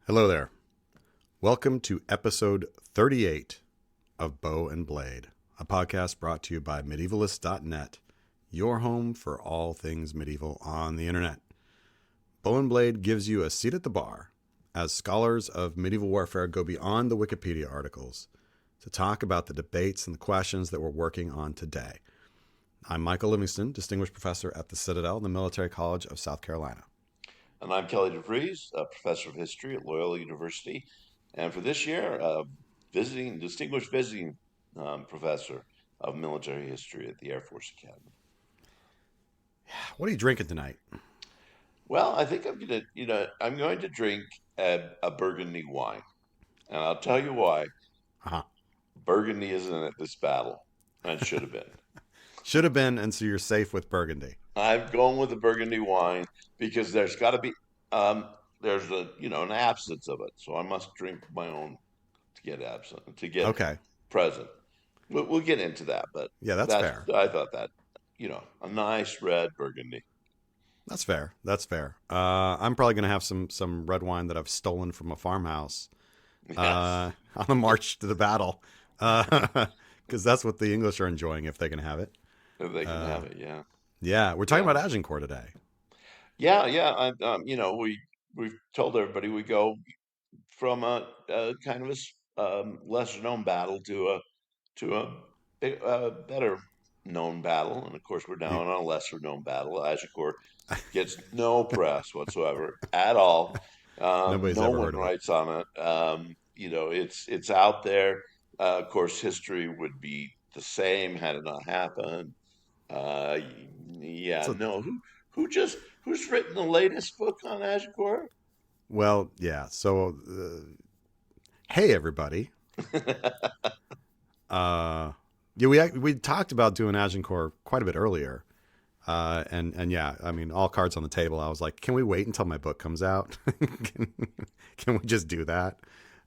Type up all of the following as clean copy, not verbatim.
Hello there. Welcome to episode 38 of Bow and Blade, a podcast brought to you by medievalist.net, your home for all things medieval on the internet. Bow and Blade gives you a seat at the bar as scholars of medieval warfare go beyond the Wikipedia articles to talk about the debates and the questions that we're working on today. I'm Michael Livingston, Distinguished Professor at the Citadel, the Military College of South Carolina. And I'm Kelly DeVries, a professor of history at Loyola University. And for this year, distinguished visiting professor of military history at the Air Force Academy. What are you drinking tonight? Well, I think I'm going to drink a Burgundy wine. And I'll tell you why. Uh-huh. Burgundy isn't at this battle. And it should have been. Should have been, and so you're safe with Burgundy. I'm going with the Burgundy wine because there's got to be there's an absence of it, so I must drink my own to get absent to get Okay. present. We'll get into that, but Yeah, that's fair. I thought that a nice red Burgundy. That's fair. That's fair. I'm probably going to have some red wine that I've stolen from a farmhouse Yes, on the march to the battle, because that's what the English are enjoying if they can have it. if they can have it. Yeah, Yeah, we're talking yeah, about Agincourt today. yeah. We've told everybody we go from a kind of lesser known battle to a better known battle. And of course, we're You- down on a lesser known battle. Agincourt gets no press whatsoever at all. Nobody's No ever one heard of it. writes on it. It's out there. Of course, history would be the same had it not happened. Uh, yeah, So, no. Who's written the latest book on Agincourt? well, yeah. So, hey everybody. Yeah, we talked about doing Agincourt quite a bit earlier. And yeah, I mean, all cards on the table. I was like, can we wait until my book comes out? can we just do that?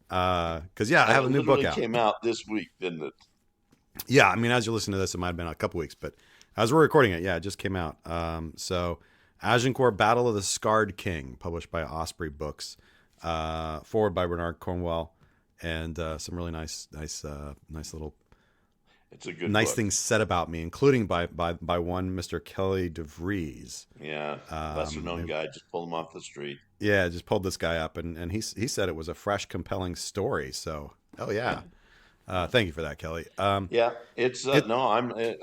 Because yeah, I And have it a new book literally out. came out this week, didn't it? Yeah, I mean, as you listen to this, it might have been a couple weeks, but as we're recording it, yeah, it just came out. So Agincourt, Battle of the Scarred King, published by Osprey Books, forward by Bernard Cornwell, and some really nice little It's a good nice book. things said about me, including by one Mr. Kelly DeVries. Yeah, lesser known Maybe, guy. Just pulled him off the street. yeah, just pulled this guy up, and he said it was a fresh, compelling story. So, oh yeah, thank you for that, Kelly. Yeah, it's It no,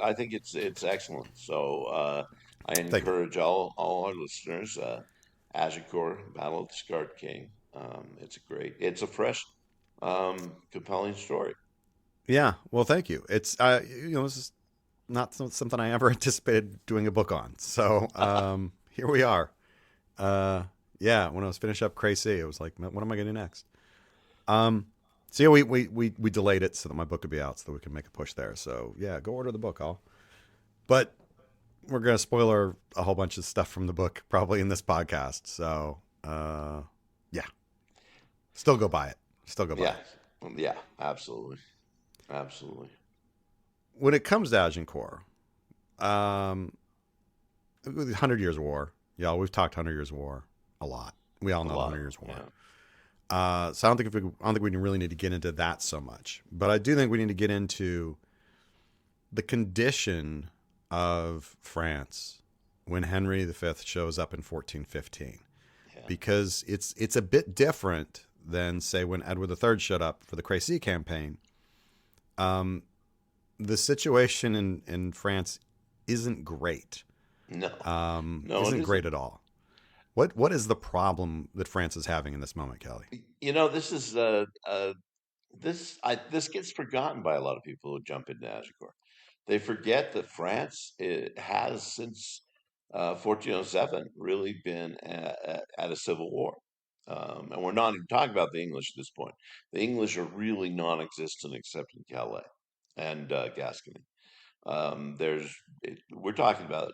I think it's excellent. So I Thank you. encourage all our listeners, Agincourt, Battle of the Scarred King. It's a fresh, compelling story. Yeah, well, thank you. It's this is not something I ever anticipated doing a book on. So here we are. Yeah, when I was finishing up Crazy, it was like, what am I going to do next? So yeah, we delayed it so that my book could be out so that we can make a push there. So yeah, go order the book, all. But we're going to spoiler a whole bunch of stuff from the book probably in this podcast. So yeah, still go buy it. Still go buy Yeah, it. yeah, absolutely, absolutely. When it comes to Agincourt, um, 100 Years of War. Yeah, we've talked 100 Years of War a lot. We all A know the 100 lot. Years of War. Yeah. So I don't think we really need to get into that so much. But I do think we need to get into the condition of France when Henry V shows up in 1415, Yeah. because it's a bit different than say when Edward III showed up for the Crécy campaign. The situation in France isn't great. No, no, it Isn't great isn't. at all. What is the problem that France is having in this moment, Kelly? This is this gets forgotten by a lot of people who jump into Agincourt. They forget that France has since 1407 really been at a civil war, and we're not even talking about the English at this point. The English are really non-existent except in Calais and Gascony. We're talking about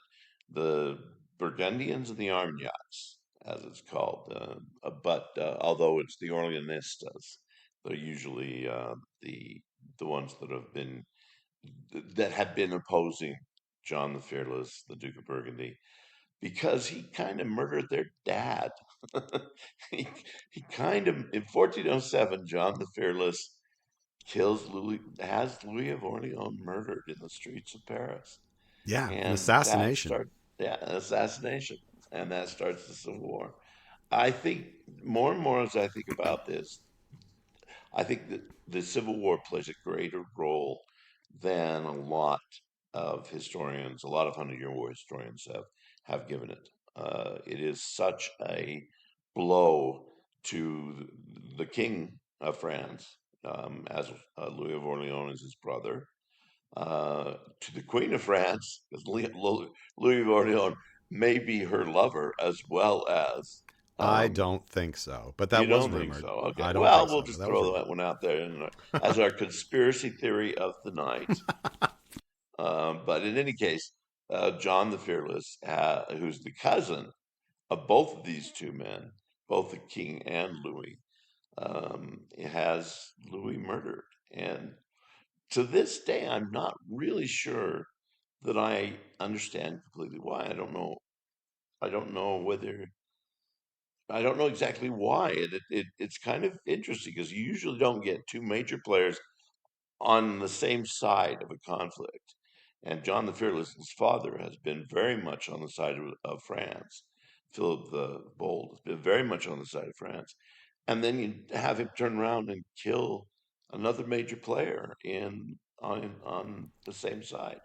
the Burgundians and the Armagnacs, as it's called. But although it's the Orleanistas, they're usually the ones that have been opposing John the Fearless, the Duke of Burgundy. because he kind of murdered their dad. he, he kind of, in 1407, John the Fearless has Louis of Orleans murdered in the streets of Paris. Yeah, an And that assassination. starts, yeah, an assassination. And that starts the Civil War. I think more and more as I think about this, I think that the Civil War plays a greater role than a lot of historians, a lot of Hundred Year War historians have given it. It is such a blow to the King of France, as Louis of Orleans is his brother, to the Queen of France, because Louis of Orleans may be her lover as well as. I Um, don't think so, but you that was don't think so? rumored. Okay. I don't Well, think we'll so, but just that was throw rumored. that one out there as our conspiracy theory of the night. But in any case, John the Fearless, who's the cousin of both of these two men, both the king and Louis, has Louis murdered. And to this day, I'm not really sure that I understand completely why. I don't know. I don't know whether I don't know exactly why. It's kind of interesting because you usually don't get two major players on the same side of a conflict. And John the Fearless's father has been very much on the side of France. Philip the Bold has been very much on the side of France. And then you have him turn around and kill another major player on the same side.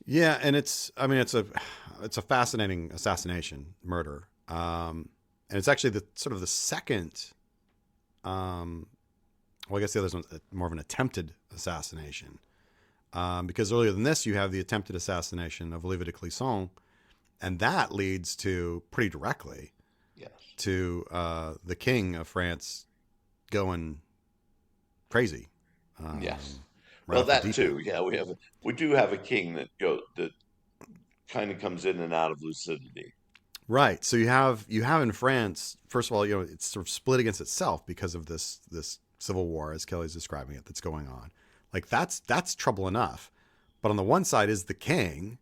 Yeah, and I mean, it's a fascinating assassination murder, and it's actually the sort of the second. Um, well, I guess the other one's more of an attempted assassination, because earlier than this, you have the attempted assassination of Olivier de Clisson, and that leads to pretty directly Yes. to the King of France going crazy, Yes. right Well, off the that deep end. too. Yeah, we do have a king that kind of comes in and out of lucidity. Right. So you have in France, first of all, it's sort of split against itself because of this civil war, as Kelly's describing it, that's going on. Like that's trouble enough. But on the one side is the king,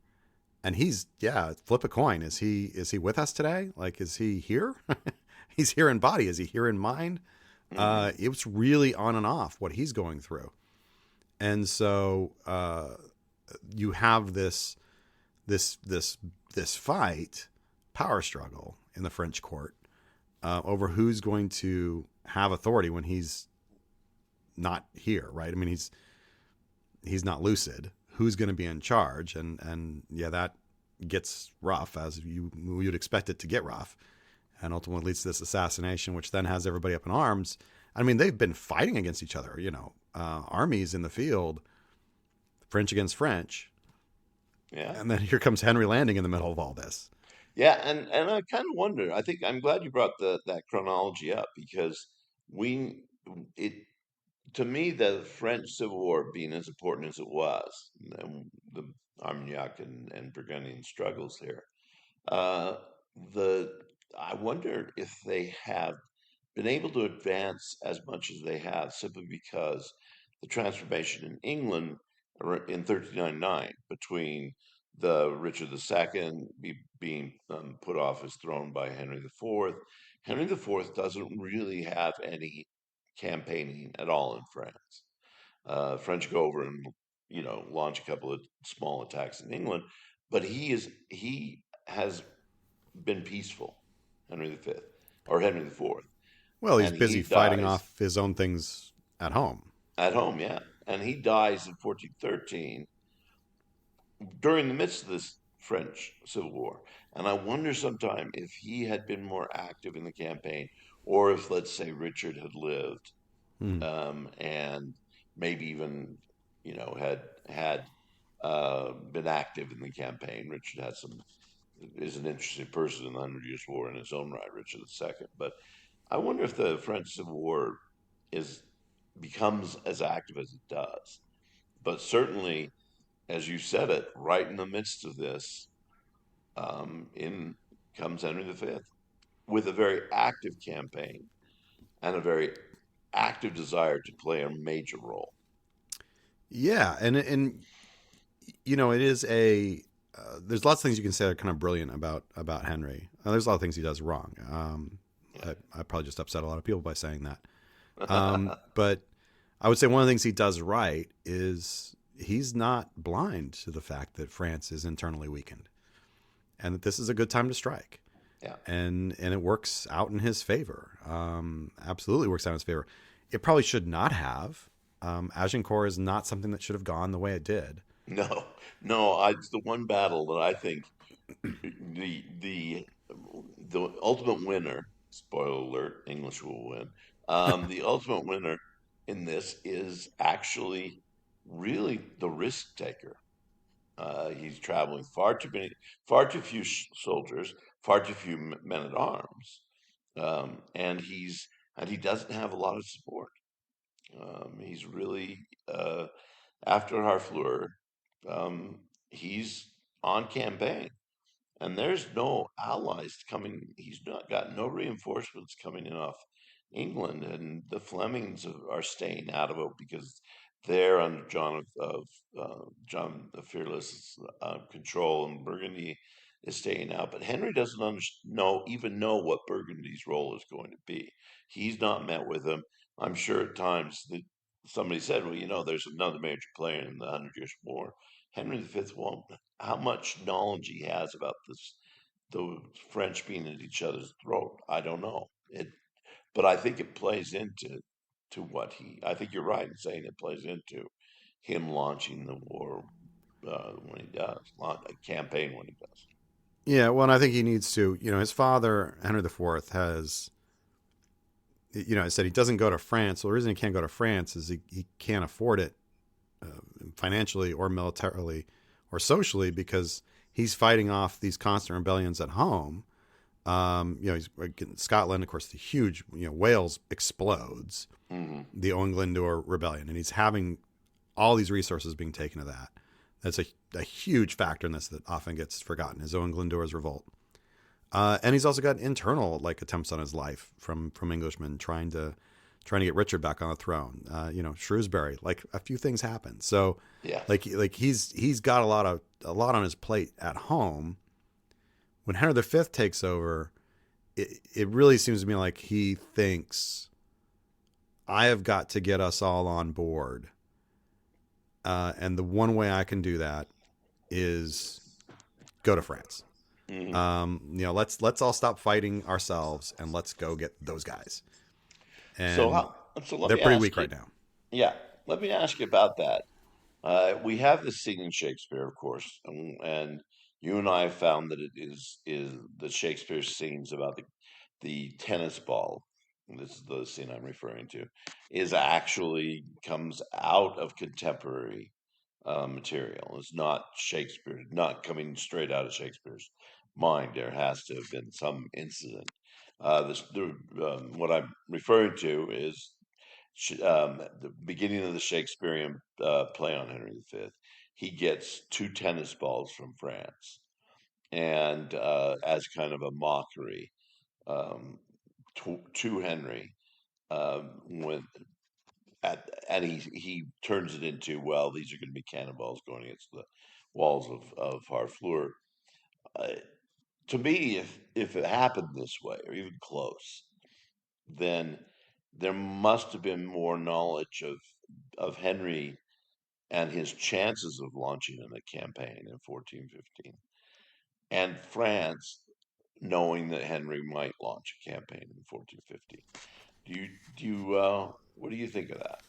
and he's yeah, flip a coin. Is he with us today? Like, is he here? He's here in body. Is he here in mind? Hmm. It was really on and off what he's going through, and so you have this this this fight, power struggle in the French court over who's going to have authority when he's not here, right? I mean, he's not lucid. Who's going to be in charge? And yeah, that gets rough as you'd expect it to get rough, and ultimately leads to this assassination, which then has everybody up in arms. I mean, they've been fighting against each other, armies in the field, French against French, Yeah. and then here comes Henry landing in the middle of all this. Yeah, and I kind of wonder. I think I'm glad you brought that chronology up because we it to me the French Civil War being as important as it was, and the Armagnac and Burgundian struggles here. Uh, the I wonder if they have been able to advance as much as they have simply because the transformation in England in 1399 between the Richard II being put off his throne by Henry IV. Henry IV doesn't really have any campaigning at all in France. French go over and launch a couple of small attacks in England, but he has been peaceful, Henry V or Henry IV, Well, he's and he busy fighting dies off his own things at home. at home. Yeah, and he dies in 1413 during the midst of this French Civil War. And I wonder sometime if he had been more active in the campaign, or if, let's say, Richard had lived Hmm. and maybe even had been active in the campaign. Richard had some is an interesting person in the Hundred Years' War in his own right, Richard II. But I wonder if the French Civil War is becomes as active as it does. But certainly, as you said it, right in the midst of this, in comes Henry V with a very active campaign and a very active desire to play a major role. Yeah, and it is a there's lots of things you can say that are kind of brilliant about Henry. There's a lot of things he does wrong. I probably just upset a lot of people by saying that. But I would say one of the things he does right is he's not blind to the fact that France is internally weakened, and that this is a good time to strike. Yeah. And it works out in his favor. Absolutely works out in his favor. It probably should not have. Agincourt is not something that should have gone the way it did. No, no, it's the one battle that I think the the ultimate winner, spoiler alert, English will win. The ultimate winner in this is actually really the risk taker. He's traveling far too few soldiers, far too few men at arms, and he doesn't have a lot of support. He's really after Harfleur, he's on campaign. And there's no allies coming. He's not got no reinforcements coming in off England, and the Flemings are staying out of it because they're under John the Fearless control, and Burgundy is staying out. But Henry doesn't even know what Burgundy's role is going to be. He's not met with him. I'm sure at times that somebody said, "Well, there's another major player in the Hundred Years' War." Henry V won't. How much knowledge he has about the French being at each other's throat, I don't know. But I think it plays into what he. I think you're right in saying it plays into him launching the war when he does, launch a campaign when he does. Yeah, well, and I think he needs to. His father, Henry IV, has. I said he doesn't go to France. Well, the reason he can't go to France is he can't afford it financially or militarily or socially because he's fighting off these constant rebellions at home. He's in Scotland, of course, the huge, Wales explodes, the Owen-Glendower rebellion, and he's having all these resources being taken to that. That's a huge factor in this that often gets forgotten, is Owen-Glendower's revolt. And he's also got internal attempts on his life from Englishmen trying to get Richard back on the throne. Shrewsbury, a few things happen. So Yeah. He's got a lot on his plate at home. When Henry V takes over, it really seems to me like he thinks, I have got to get us all on board. And the one way I can do that is go to France. Let's all stop fighting ourselves and let's go get those guys. And So let they're me pretty ask weak you. right now. Yeah, let me ask you about that. We have the scene in Shakespeare, of course, and you and I have found that it is the Shakespeare scenes about the tennis ball. And this is the scene I'm referring to. Is actually comes out of contemporary material. It's not Shakespeare, not coming straight out of Shakespeare's mind. There has to have been some incident. What I'm referring to is the beginning of the Shakespearean play on Henry V. He gets two tennis balls from France, and as kind of a mockery to Henry, when and he turns it into, well, these are going to be cannonballs going against the walls of Harfleur. Uh, to me, if it happened this way or even close, then there must have been more knowledge of Henry and his chances of launching in a campaign in 1415, and France knowing that Henry might launch a campaign in 1415. What do you think of that?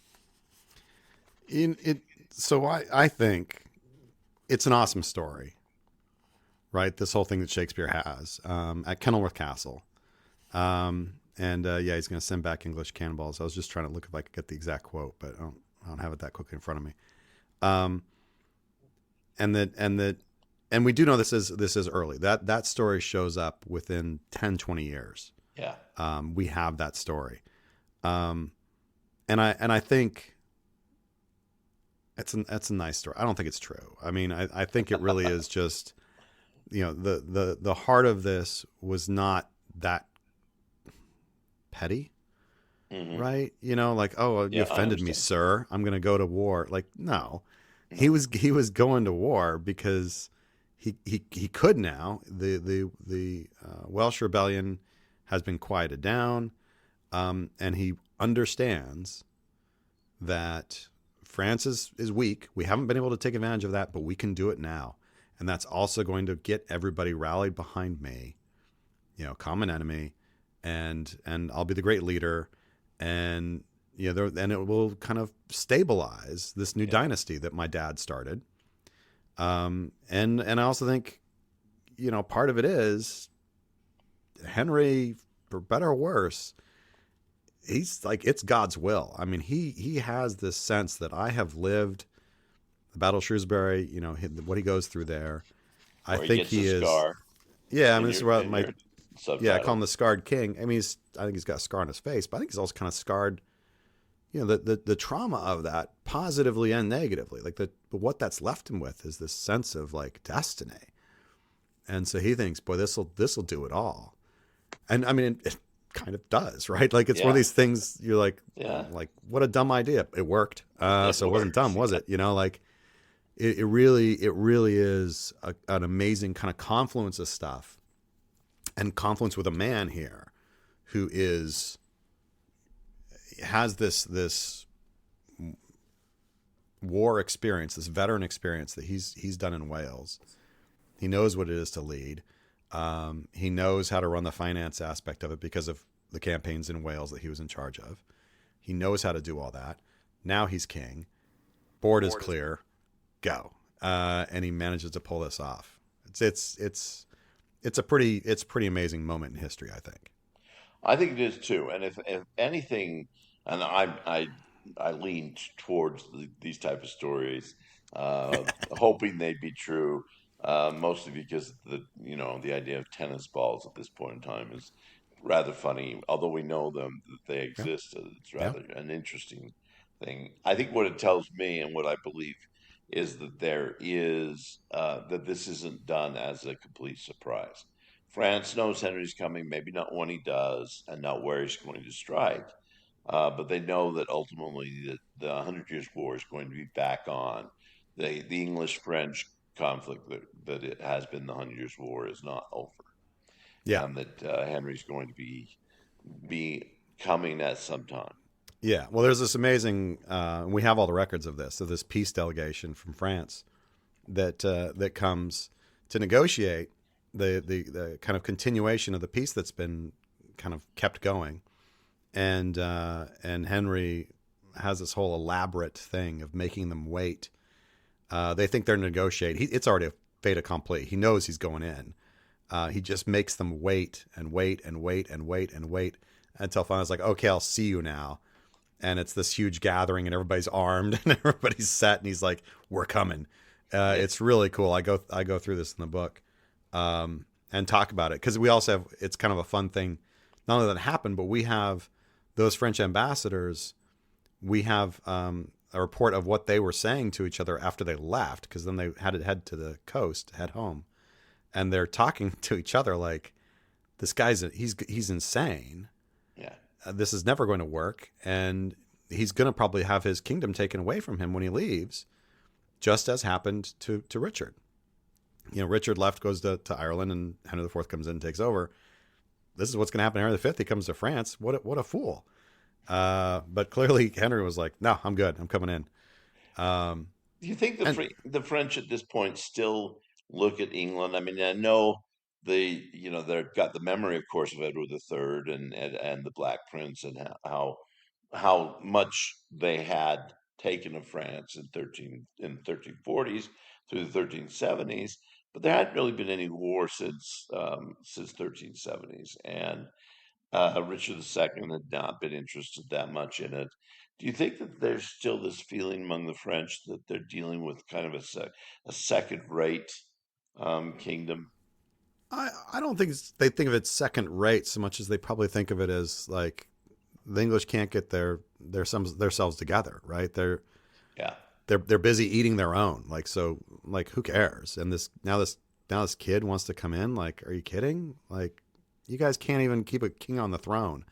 So I think it's an awesome story, right? This whole thing that Shakespeare has at Kenilworth Castle. And he's going to send back English cannonballs. I was just trying to look if I could get the exact quote, but I don't have it that quickly in front of me. And we do know this is early. That story shows up within 10, 20 years. Yeah. We have that story. And I think that's a nice story. I don't think it's true. I mean, I think it really is just, the heart of this was not that petty, right? You offended me, sir. I'm going to go to war. No, he was going to war because he could now. The Welsh rebellion has been quieted down, and he understands that France is weak. We haven't been able to take advantage of that, but we can do it now. And that's also going to get everybody rallied behind me, common enemy, and I'll be the great leader. And, and it will kind of stabilize this new dynasty that my dad started. And I also think, part of it is Henry, for better or worse, he's like, it's God's will. I mean, he has this sense that I have lived the Battle of Shrewsbury, what he goes through there. I think he is. Scar yeah, I mean, this is what I call him the scarred king. I mean, I think he's got a scar on his face, but I think he's also kind of scarred. The trauma of that, positively and negatively, but what that's left him with is this sense of like destiny. And so he thinks, boy, this'll do it all. And I mean, it kind of does, right? Like it's one of these things you're like, what a dumb idea. It worked. So it wasn't dumb, was it? It really is an amazing kind of confluence of stuff, and confluence with a man here who has this war experience, this veteran experience that he's done in Wales. He knows what it is to lead. He knows how to run the finance aspect of it because of the campaigns in Wales that he was in charge of. He knows how to do all that. Now he's king. Board is clear. Go. And he manages to pull this off. It's a pretty amazing moment in history, I think. I think it is too. And if anything, and I lean towards these type of stories, hoping they'd be true. Mostly because the idea of tennis balls at this point in time is rather funny. Although we know that they exist, it's rather an interesting thing. I think what it tells me and what I believe is that that this isn't done as a complete surprise. France knows Henry's coming, maybe not when he does, and not where he's going to strike. But they know that ultimately the Hundred Years' War is going to be back on. The English-French conflict that it has been the Hundred Years' War is not over. Yeah. And that Henry's going to be coming at some time. Yeah. Well, there's this amazing, we have all the records of this peace delegation from France that comes to negotiate the kind of continuation of the peace that's been kind of kept going. And Henry has this whole elaborate thing of making them wait. They think they're negotiating. It's already a fait accompli. He knows he's going in. He just makes them wait and wait and wait and wait and wait until finally it's like, okay, I'll see you now. And it's this huge gathering and everybody's armed and everybody's set. And he's like, we're coming. It's really cool. I go through this in the book and talk about it because we also have, it's kind of a fun thing. Not only that happened, but we have those French ambassadors. We have a report of what they were saying to each other after they left, because then they had to head to the coast, head home, and they're talking to each other like, "This guy's he's insane. Yeah, this is never going to work, and he's going to probably have his kingdom taken away from him when he leaves, just as happened to Richard. Richard left, goes to Ireland, and Henry IV comes in and takes over. This is what's going to happen to Henry V. He comes to France. What a fool." But clearly Henry was like, "No, I'm good. I'm coming in." Do you think the French at this point still look at England? I mean, I know they've got the memory, of course, of Edward III and the Black Prince, and how much they had taken of France in the 1340s through the 1370s, but there hadn't really been any war since 1370s, and Richard II had not been interested that much in it. Do you think that there's still this feeling among the French that they're dealing with kind of a second-rate kingdom? I don't think they think of it second rate so much as they probably think of it as like the English can't get themselves together, right? They're busy eating their own, who cares? And this kid wants to come in, like, are you kidding? Like, you guys can't even keep a king on the throne.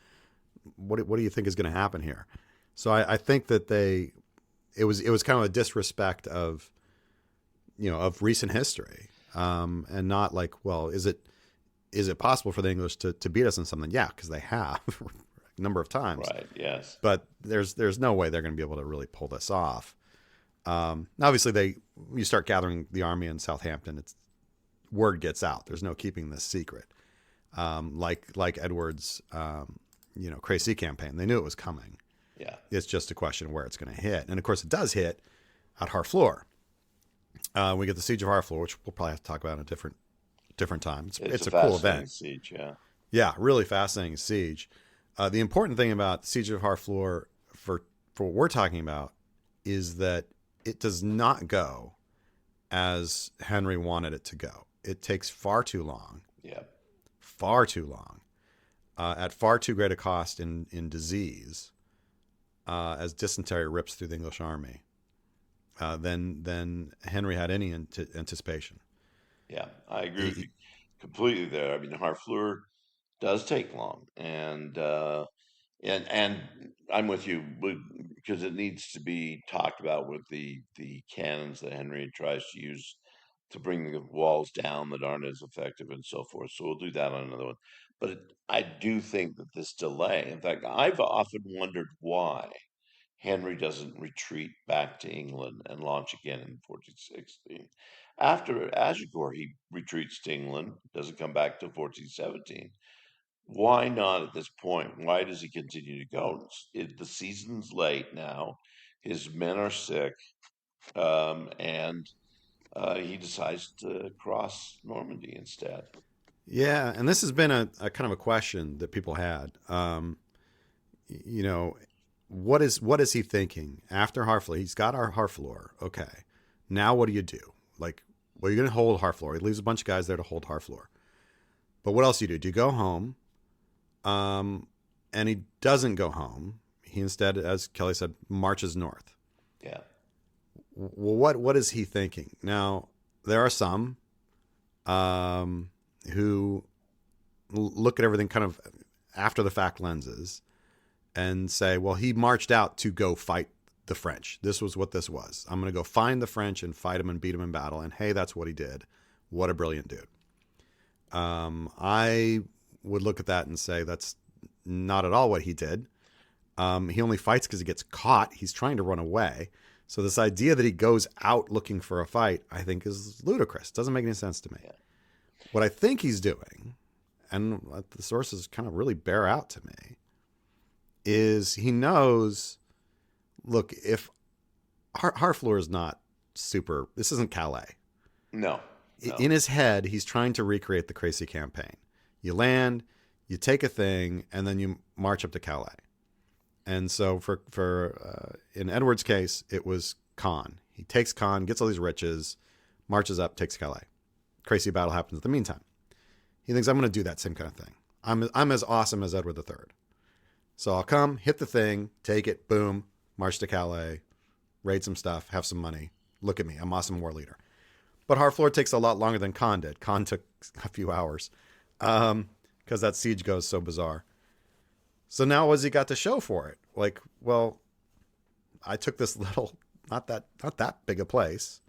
What do you think is going to happen here? So I think that it was kind of a disrespect of recent history. and not like, well, is it possible for the English to beat us in something? Yeah, because they have a number of times, Right. Yes. but there's no way they're going to be able to really pull this off. Obviously, you start gathering the army in Southampton, it's word gets out. There's no keeping this secret. Like Edward's, Crecy campaign, they knew it was coming. Yeah. It's just a question of where it's going to hit, and of course, it does hit at Harfleur. We get the siege of Harfleur, which we'll probably have to talk about in a different time. It's It's a a cool fascinating event. siege. Yeah. Yeah, really fascinating siege. The important thing about the siege of Harfleur for what we're talking about is that it does not go as Henry wanted it to go. It takes far too long, Yeah. far too long, at far too great a cost in disease, as dysentery rips through the English army, than Henry had any anticipation. Yeah. I agree with you He- completely there. I mean, Harfleur does take long, and I'm with you because it needs to be talked about with the cannons that Henry tries to use to bring the walls down that aren't as effective and so forth. So we'll do that on another one. But I do think that this delay, in fact, I've often wondered why Henry doesn't retreat back to England and launch again in 1416. After Agincourt, he retreats to England, doesn't come back till 1417. Why not at this point? Why does he continue to go? The season's late now. His men are sick, and he decides to cross Normandy instead. yeah, and this has been a kind of a question that people had. You know, what is he thinking after Harfleur? He's got our Harfleur. Okay, now what do you do? Like, well, you're going to hold Harfleur. He leaves a bunch of guys there to hold Harfleur. But what else do you do? Do you go home? And he doesn't go home. He instead, as Kelly said, marches north. Yeah, Well, what is he thinking? Now, there are some who look at everything kind of after the fact lenses and say, well, he marched out to go fight the French. This was what this was. I'm going to go find the French and fight them and beat them in battle. And hey, that's what he did. What a brilliant dude. I would look at that and say that's not at all what he did. He only fights because he gets caught. He's trying to run away. So this idea that he goes out looking for a fight, I think, is ludicrous. Doesn't make any sense to me. yeah, What I think he's doing, and what the sources kind of really bear out to me, is he knows, look, if Harfleur is not super, this isn't Calais. no, no, In his head, he's trying to recreate the Crecy campaign. You land, you take a thing, and then you march up to Calais. And so for in Edward's case, it was Caen. He takes Caen, gets all these riches, marches up, takes Calais. Crecy battle happens in the meantime. He thinks, I'm going to do that same kind of thing. I'm as awesome as Edward III. So I'll come, hit the thing, take it, boom, march to Calais, raid some stuff, have some money. Look at me, I'm awesome war leader. But Harfleur takes a lot longer than Caen did. Caen took a few hours because that siege goes so bizarre. So now what's he got to show for it? Like, well, I took this little, not that big a place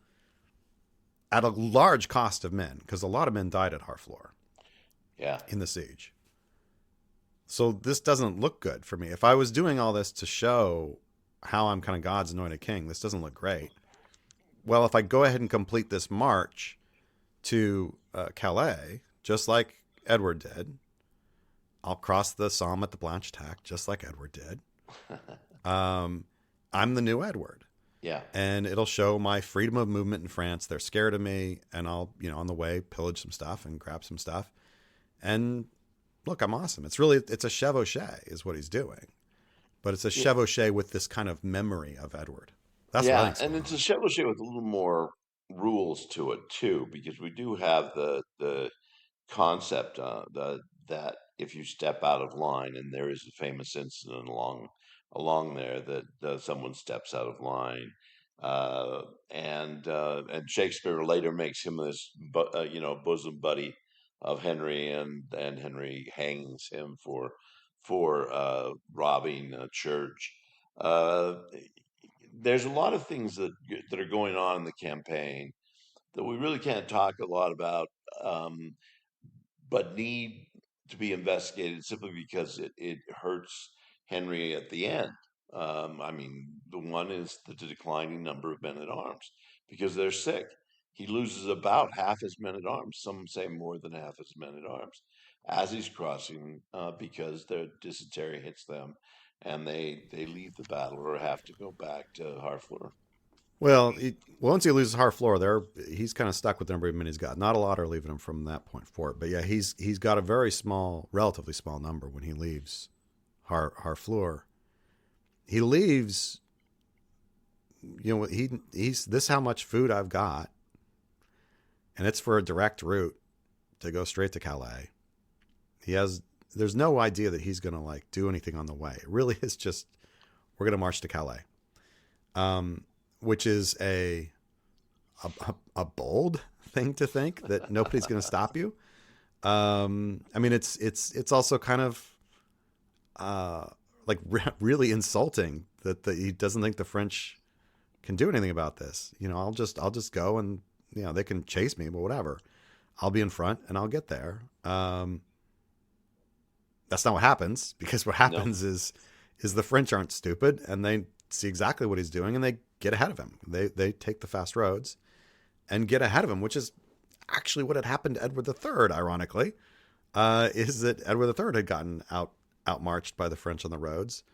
at a large cost of men, because a lot of men died at Harfleur yeah, in the siege. So this doesn't look good for me. If I was doing all this to show how I'm kind of God's anointed king, this doesn't look great. Well, if I go ahead and complete this march to Calais, just like Edward did, I'll cross the Somme at the Blanchetaque, just like Edward did. I'm the new Edward. yeah. And it'll show my freedom of movement in France. They're scared of me, and I'll, on the way, pillage some stuff and grab some stuff. And look, I'm awesome. It's a chevauchee is what he's doing. But it's a Yeah, chevauchee with this kind of memory of Edward. That's what I yeah, think's and going it's a on. chevauchée with a little more rules to it too, because we do have the concept that if you step out of line, and there is a famous incident along there that someone steps out of line, uh, and Shakespeare later makes him this bosom buddy of Henry, and Henry hangs him for robbing a church. Uh, there's a lot of things that are going on in the campaign that we really can't talk a lot about, um, but need to be investigated simply because it hurts Henry at the end. I mean, the one is the declining number of men at arms because they're sick. He loses about half his men at arms. Some say more than half his men at arms as he's crossing because their dysentery hits them and they leave the battle or have to go back to Harfleur. Well, once he loses Harfleur, he's kind of stuck with the number of men he's got. Not a lot are leaving him from that point forward. But yeah, he's got a very small, relatively small number when he leaves Harfleur. He leaves. He's this is how much food I've got, and it's for a direct route to go straight to Calais. There's no idea that he's going to like do anything on the way. It really is just we're going to march to Calais, which is a bold thing to think that nobody's going to stop you. I mean, it's also kind of like really insulting that he doesn't think the French can do anything about this. I'll just go and they can chase me, but whatever. I'll be in front and I'll get there. That's not what happens, because what happens is the French aren't stupid and they see exactly what he's doing and they get ahead of him. They take the fast roads and get ahead of him, which is actually what had happened to Edward III, ironically, is that Edward III had gotten outmarched by the French on the roads.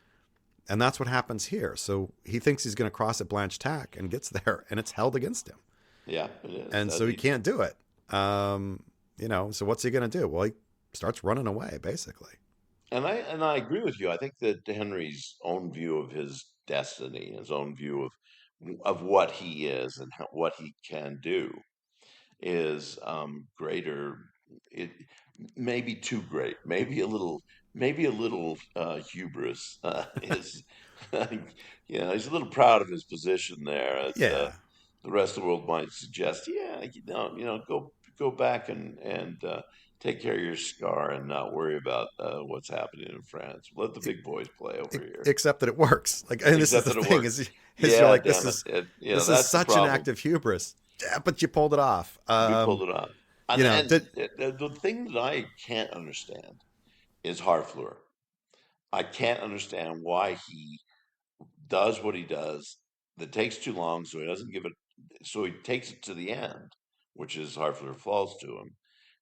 And that's what happens here. So he thinks he's going to cross at Blanchetaque and gets there and it's held against him. Yeah, it is. And so he can't do it. So what's he going to do? Well, he starts running away, basically. And I agree with you. I think that Henry's own view of his destiny, his own view of what he is and what he can do, is greater. It may be too great. Maybe a little hubris is. He's a little proud of his position there. Yeah. The rest of the world might suggest, yeah, go back and take care of your scar and not worry about what's happening in France. Let the big boys play over here. Except that it works. And this is the thing: is you're like, this is such an act of hubris. Yeah, but you pulled it off. We pulled it off. The thing that I can't understand is Harfleur. I can't understand why he does what he does. That takes too long, so he doesn't give it. So he takes it to the end, which is Harfleur falls to him,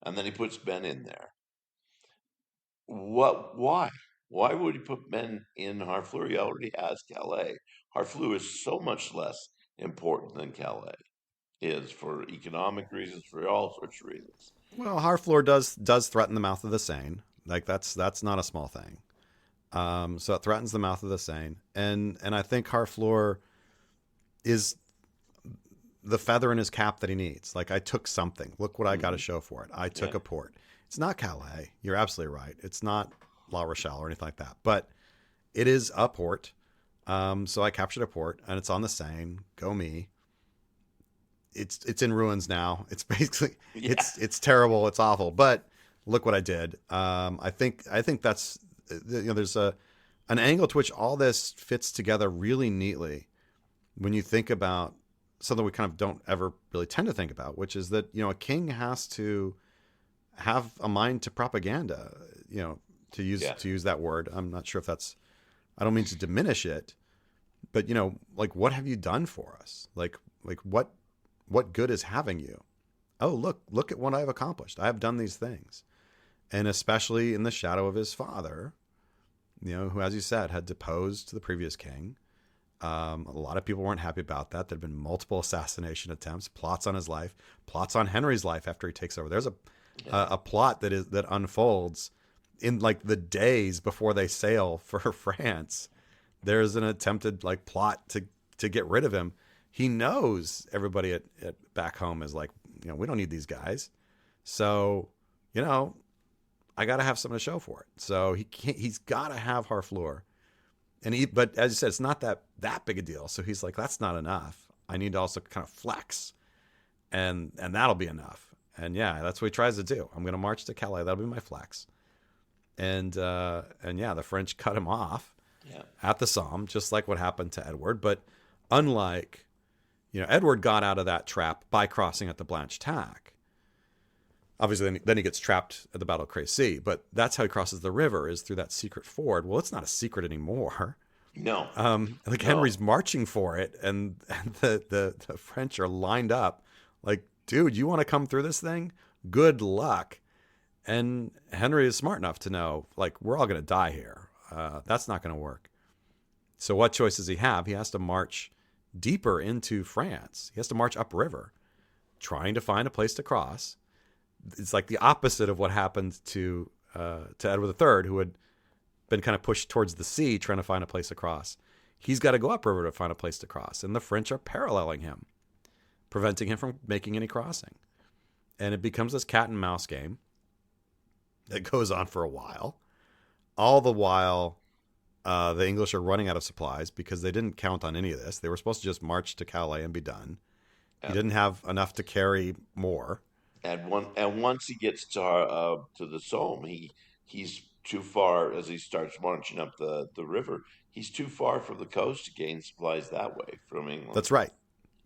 and then he puts Ben in there. What? Why? Why would he put men in Harfleur? He already has Calais. Harfleur is so much less important than Calais is, for economic reasons, for all sorts of reasons. Well, Harfleur does threaten the mouth of the Seine. Like that's not a small thing. So it threatens the mouth of the Seine, and I think Harfleur is the feather in his cap that he needs. Like, I took something. Look what I got to show for it. I took a port. It's not Calais. You're absolutely right. It's not La Rochelle or anything like that. But it is a port. So I captured a port, and it's on the Seine. Go me. It's in ruins now. It's basically it's terrible. It's awful. But look what I did. I think that's there's an angle to which all this fits together really neatly when you think about something we kind of don't ever really tend to think about, which is that, a king has to have a mind to propaganda, to use that word. I'm not sure if I don't mean to diminish it, but like, what have you done for us? Like what good is having you? Oh, look at what I've accomplished. I have done these things. And especially in the shadow of his father, who, as you said, had deposed the previous king. A lot of people weren't happy about that. There'd been multiple assassination attempts, plots on his life, plots on Henry's life after he takes over. There's a plot that unfolds in like the days before they sail for France. There's an attempted like plot to get rid of him. He knows everybody at back home is like, we don't need these guys. So, I got to have something to show for it. So he's got to have Harfleur. But as you said, it's not that big a deal. So he's like, that's not enough. I need to also kind of flex, and that'll be enough. And yeah, that's what he tries to do. I'm going to march to Calais. That'll be my flex. And the French cut him off at the Somme, just like what happened to Edward. But unlike, Edward got out of that trap by crossing at the Blanche Tac. Obviously, then he gets trapped at the Battle of Crécy, but that's how he crosses the river, is through that secret ford. Well, it's not a secret anymore. No, Like no. Henry's marching for it, and the French are lined up. Like, dude, you want to come through this thing? Good luck. And Henry is smart enough to know, like, we're all going to die here. That's not going to work. So what choice does he have? He has to march deeper into France. He has to march upriver, trying to find a place to cross. It's like the opposite of what happened to Edward III, who had been kind of pushed towards the sea trying to find a place to cross. He's got to go upriver to find a place to cross. And the French are paralleling him, preventing him from making any crossing. And it becomes this cat and mouse game that goes on for a while. All the while, the English are running out of supplies because they didn't count on any of this. They were supposed to just march to Calais and be done. He didn't have enough to carry more. And once he gets to the Somme, he's too far as he starts marching up the river. He's too far from the coast to gain supplies that way from England. That's right.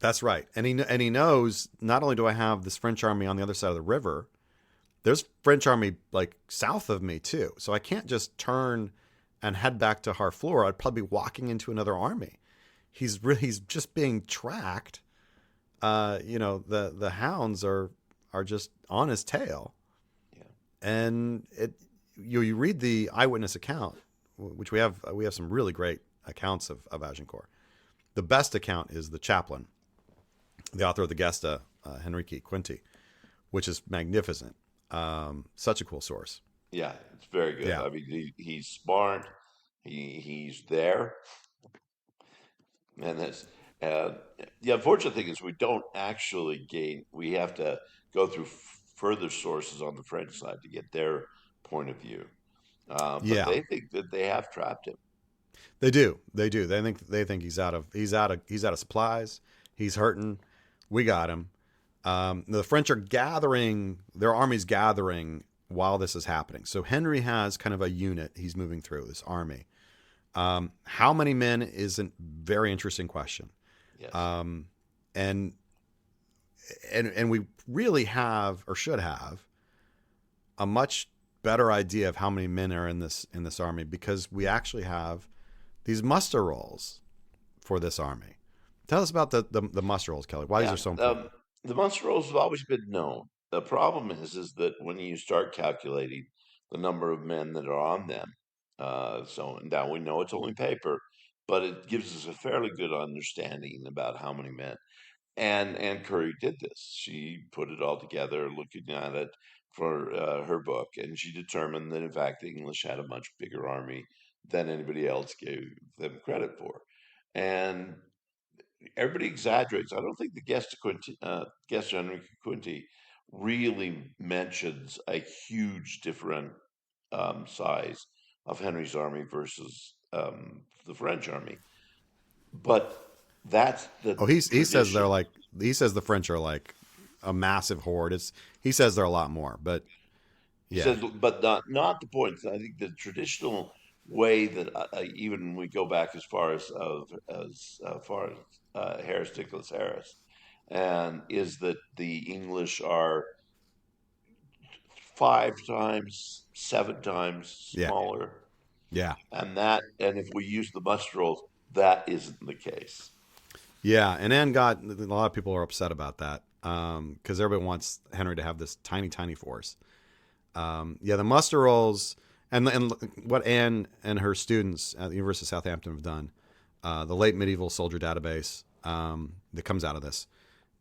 That's right. And he knows, not only do I have this French army on the other side of the river, there's French army like south of me too. So I can't just turn and head back to Harfleur. I'd probably be walking into another army. He's just being tracked. The hounds are just on his tail. Yeah. And you read the eyewitness account, which we have some really great accounts of Agincourt. The best account is the chaplain, the author of the Gesta, Henrique Quinti, which is magnificent. Such a cool source. Yeah, it's very good. Yeah. I mean, he's smart. He's there, and that's the unfortunate thing is we don't actually gain. We have to go through further sources on the French side to get their point of view. But they think that they have trapped him. They do. They think he's out of supplies. He's hurting. We got him. The French are gathering, their army's gathering while this is happening. So Henry has kind of a unit he's moving through, this army. How many men is a very interesting question. Yes. And we really have, or should have, a much better idea of how many men are in this army, because we actually have these muster rolls for this army. Tell us about the muster rolls, Kelly. Why these are so important. The muster rolls have always been known. The problem is that when you start calculating the number of men that are on them, so now we know it's only paper, but it gives us a fairly good understanding about how many men. And Anne Curry did this. She put it all together, looking at it for her book, and she determined that in fact the English had a much bigger army than anybody else gave them credit for. And everybody exaggerates. I don't think the Gesta Henrique Quinti really mentions a huge different size of Henry's army versus the French army. But that's the he says tradition. he says the French are like a massive horde. He says they're a lot more, but He yeah. says, but not the point. I think the traditional way that even we go back as far as Harris Nicholas Harris, and is that the English are 5 times, 7 times Yeah. smaller, Yeah. and if we use the muster rolls, that isn't the case. Yeah, and Anne got, a lot of people are upset about that because everybody wants Henry to have this tiny, tiny force. The muster rolls and what Anne and her students at the University of Southampton have done, the late medieval soldier database that comes out of this,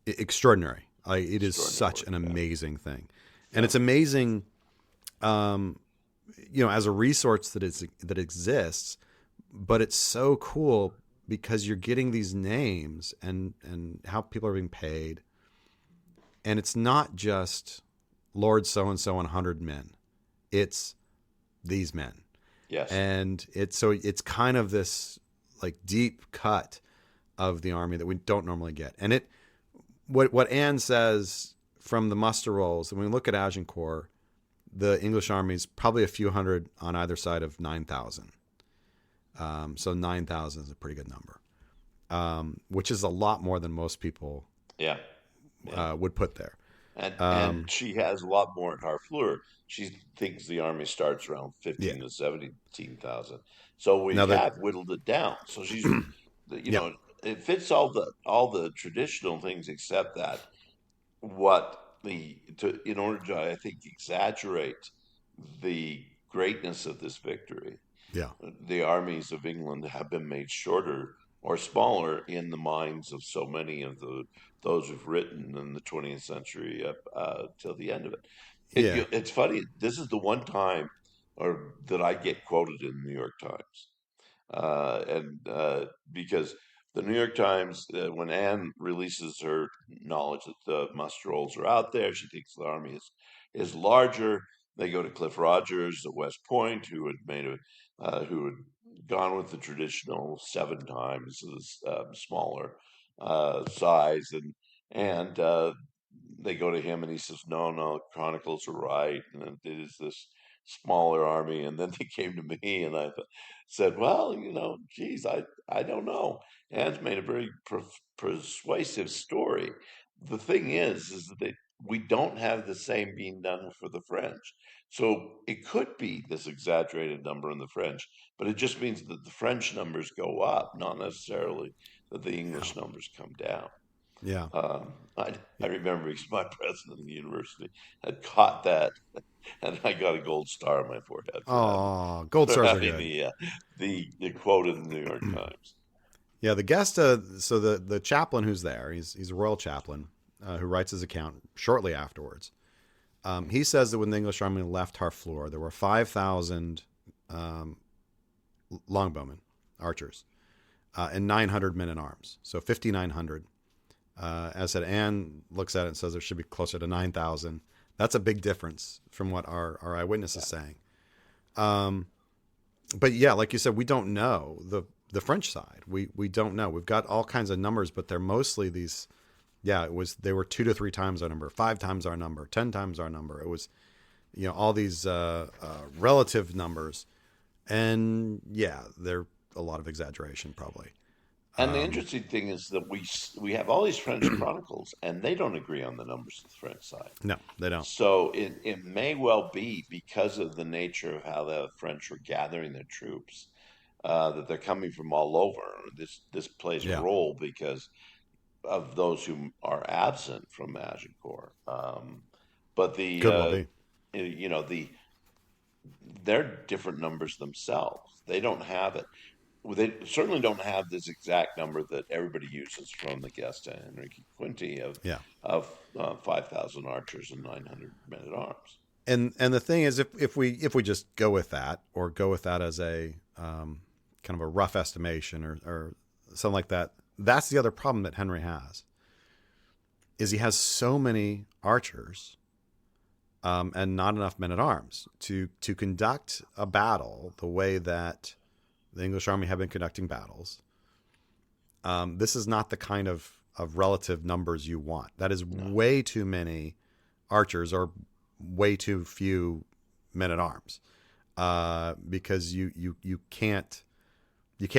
extraordinary. It is such an amazing thing, and it's amazing, as a resource that exists, but it's so cool because you're getting these names and how people are being paid. And it's not just Lord so-and-so and 100 men. It's these men. Yes. And it's kind of this like deep cut of the army that we don't normally get. And what Anne says from the muster rolls, when we look at Agincourt, the English army is probably a few hundred on either side of 9,000. So 9,000 is a pretty good number. which is a lot more than most people Yeah, yeah. would put there. And she has a lot more at Harfleur. She thinks the army starts around Yeah. 15 to 17,000. So we Now that, have whittled it down. So she's, you yeah, know, it fits all the traditional things except that what the to in order to, I think, exaggerate the greatness of this victory, yeah, the armies of England have been made shorter or smaller in the minds of so many of those who've written in the 20th century up till the end of it. yeah, It's funny. This is the one time or that I get quoted in the New York Times, and because the New York Times, when Anne releases her knowledge that the muster rolls are out there, she thinks the army is larger. They go to Cliff Rogers at West Point, who had gone with the traditional 7 times as smaller size, and they go to him, and he says, "No, no, chronicles are right, and it is this smaller army." And then they came to me, and I said, "Well, geez, I don't know." Anne's made a very persuasive story. The thing is that we don't have the same being done for the French. So it could be this exaggerated number in the French, but it just means that the French numbers go up, not necessarily that the yeah, English numbers come down. yeah. I remember because my president of the university had caught that, and I got a gold star on my forehead Oh, gold for stars are having good. the quote in the New York Times. Yeah, the guest. So the chaplain who's there, he's a royal chaplain who writes his account shortly afterwards. He says that when the English army left Harfleur, there were 5,000 um, longbowmen, archers, and 900 men at arms. So 5,900. As I said, Anne looks at it and says there should be closer to 9,000. That's a big difference from what our eyewitness is saying. Um, but yeah, like you said, we don't know the French side. We don't know. We've got all kinds of numbers, but they're mostly these. Yeah, they were 2 to 3 times our number, 5 times our number, 10 times our number. It was all these relative numbers, and yeah, they're a lot of exaggeration probably. And the Um, interesting thing is that we have all these French chronicles, and they don't agree on the numbers of the French side. no, they don't. So it may well be because of the nature of how the French are gathering their troops, that they're coming from all over. This plays a Yeah, role because of those who are absent from Agincourt. But could well be. they're different numbers themselves. They don't have it. Well, they certainly don't have this exact number that everybody uses from the Gesta Henrique Quinti Yeah. of 5,000 archers and 900 men at arms. And the thing is, if we just go with that, or go with that as a kind of a rough estimation, or something like that, that's the other problem that Henry has. Is he has so many archers, and not enough men at arms to conduct a battle the way that the English army have been conducting battles. This is not the kind of relative numbers you want. That is No, way too many archers, or way too few men at arms, because you can't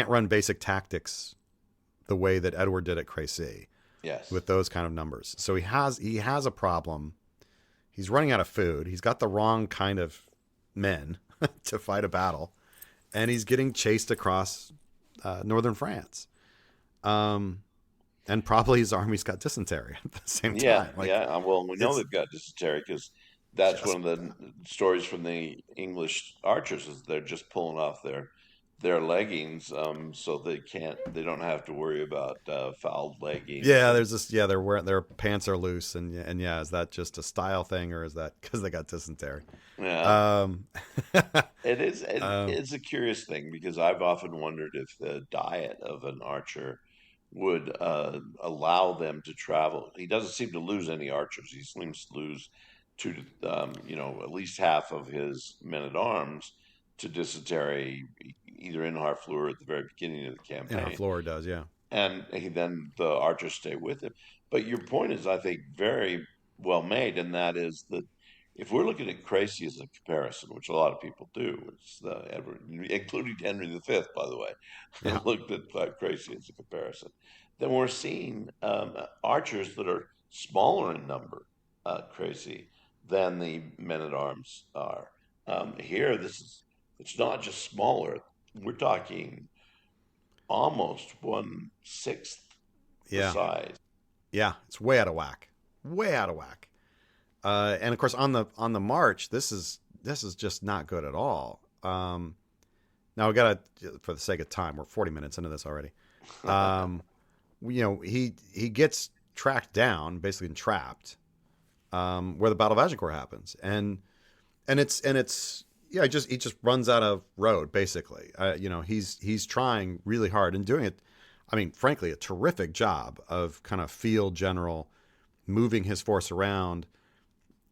run basic tactics the way that Edward did at Crécy yes, with those kind of numbers. So he has a problem. He's running out of food. He's got the wrong kind of men to fight a battle, and he's getting chased across northern France. Um, and probably his army's got dysentery at the same yeah, time. Like, yeah. Well, we know it's they've got dysentery because that's just one of the stories from the English archers is they're just pulling off their leggings, so they don't have to worry about fouled leggings yeah. and There's this. Yeah, their pants are loose, and yeah, is that just a style thing, or is that because they got dysentery? yeah. Um, um, It's a curious thing because I've often wondered if the diet of an archer would allow them to travel. He doesn't seem to lose any archers. He seems to lose at least half of his men at arms to dysentery, either in Harfleur or at the very beginning of the and our campaign, floor does, yeah. and then the archers stay with him. But your point is, I think, very well made, and that is that if we're looking at Crecy as a comparison, which a lot of people do, it's Edward, including Henry V, by the way, Yeah. looked at Crecy as a comparison, then we're seeing archers that are smaller in number, Crecy, than the men at arms are. Here, it's not just smaller. We're talking almost 1/6 the Yeah. size. Yeah. It's way out of whack. Way out of whack. And of course, on the march, this is just not good at all. Now we gotta, for the sake of time, we're 40 minutes into this already. He gets tracked down, basically trapped, where the Battle of Agincourt happens, and it's yeah, he just runs out of road basically. He's trying really hard and doing it. I mean, frankly, a terrific job of kind of field general, moving his force around,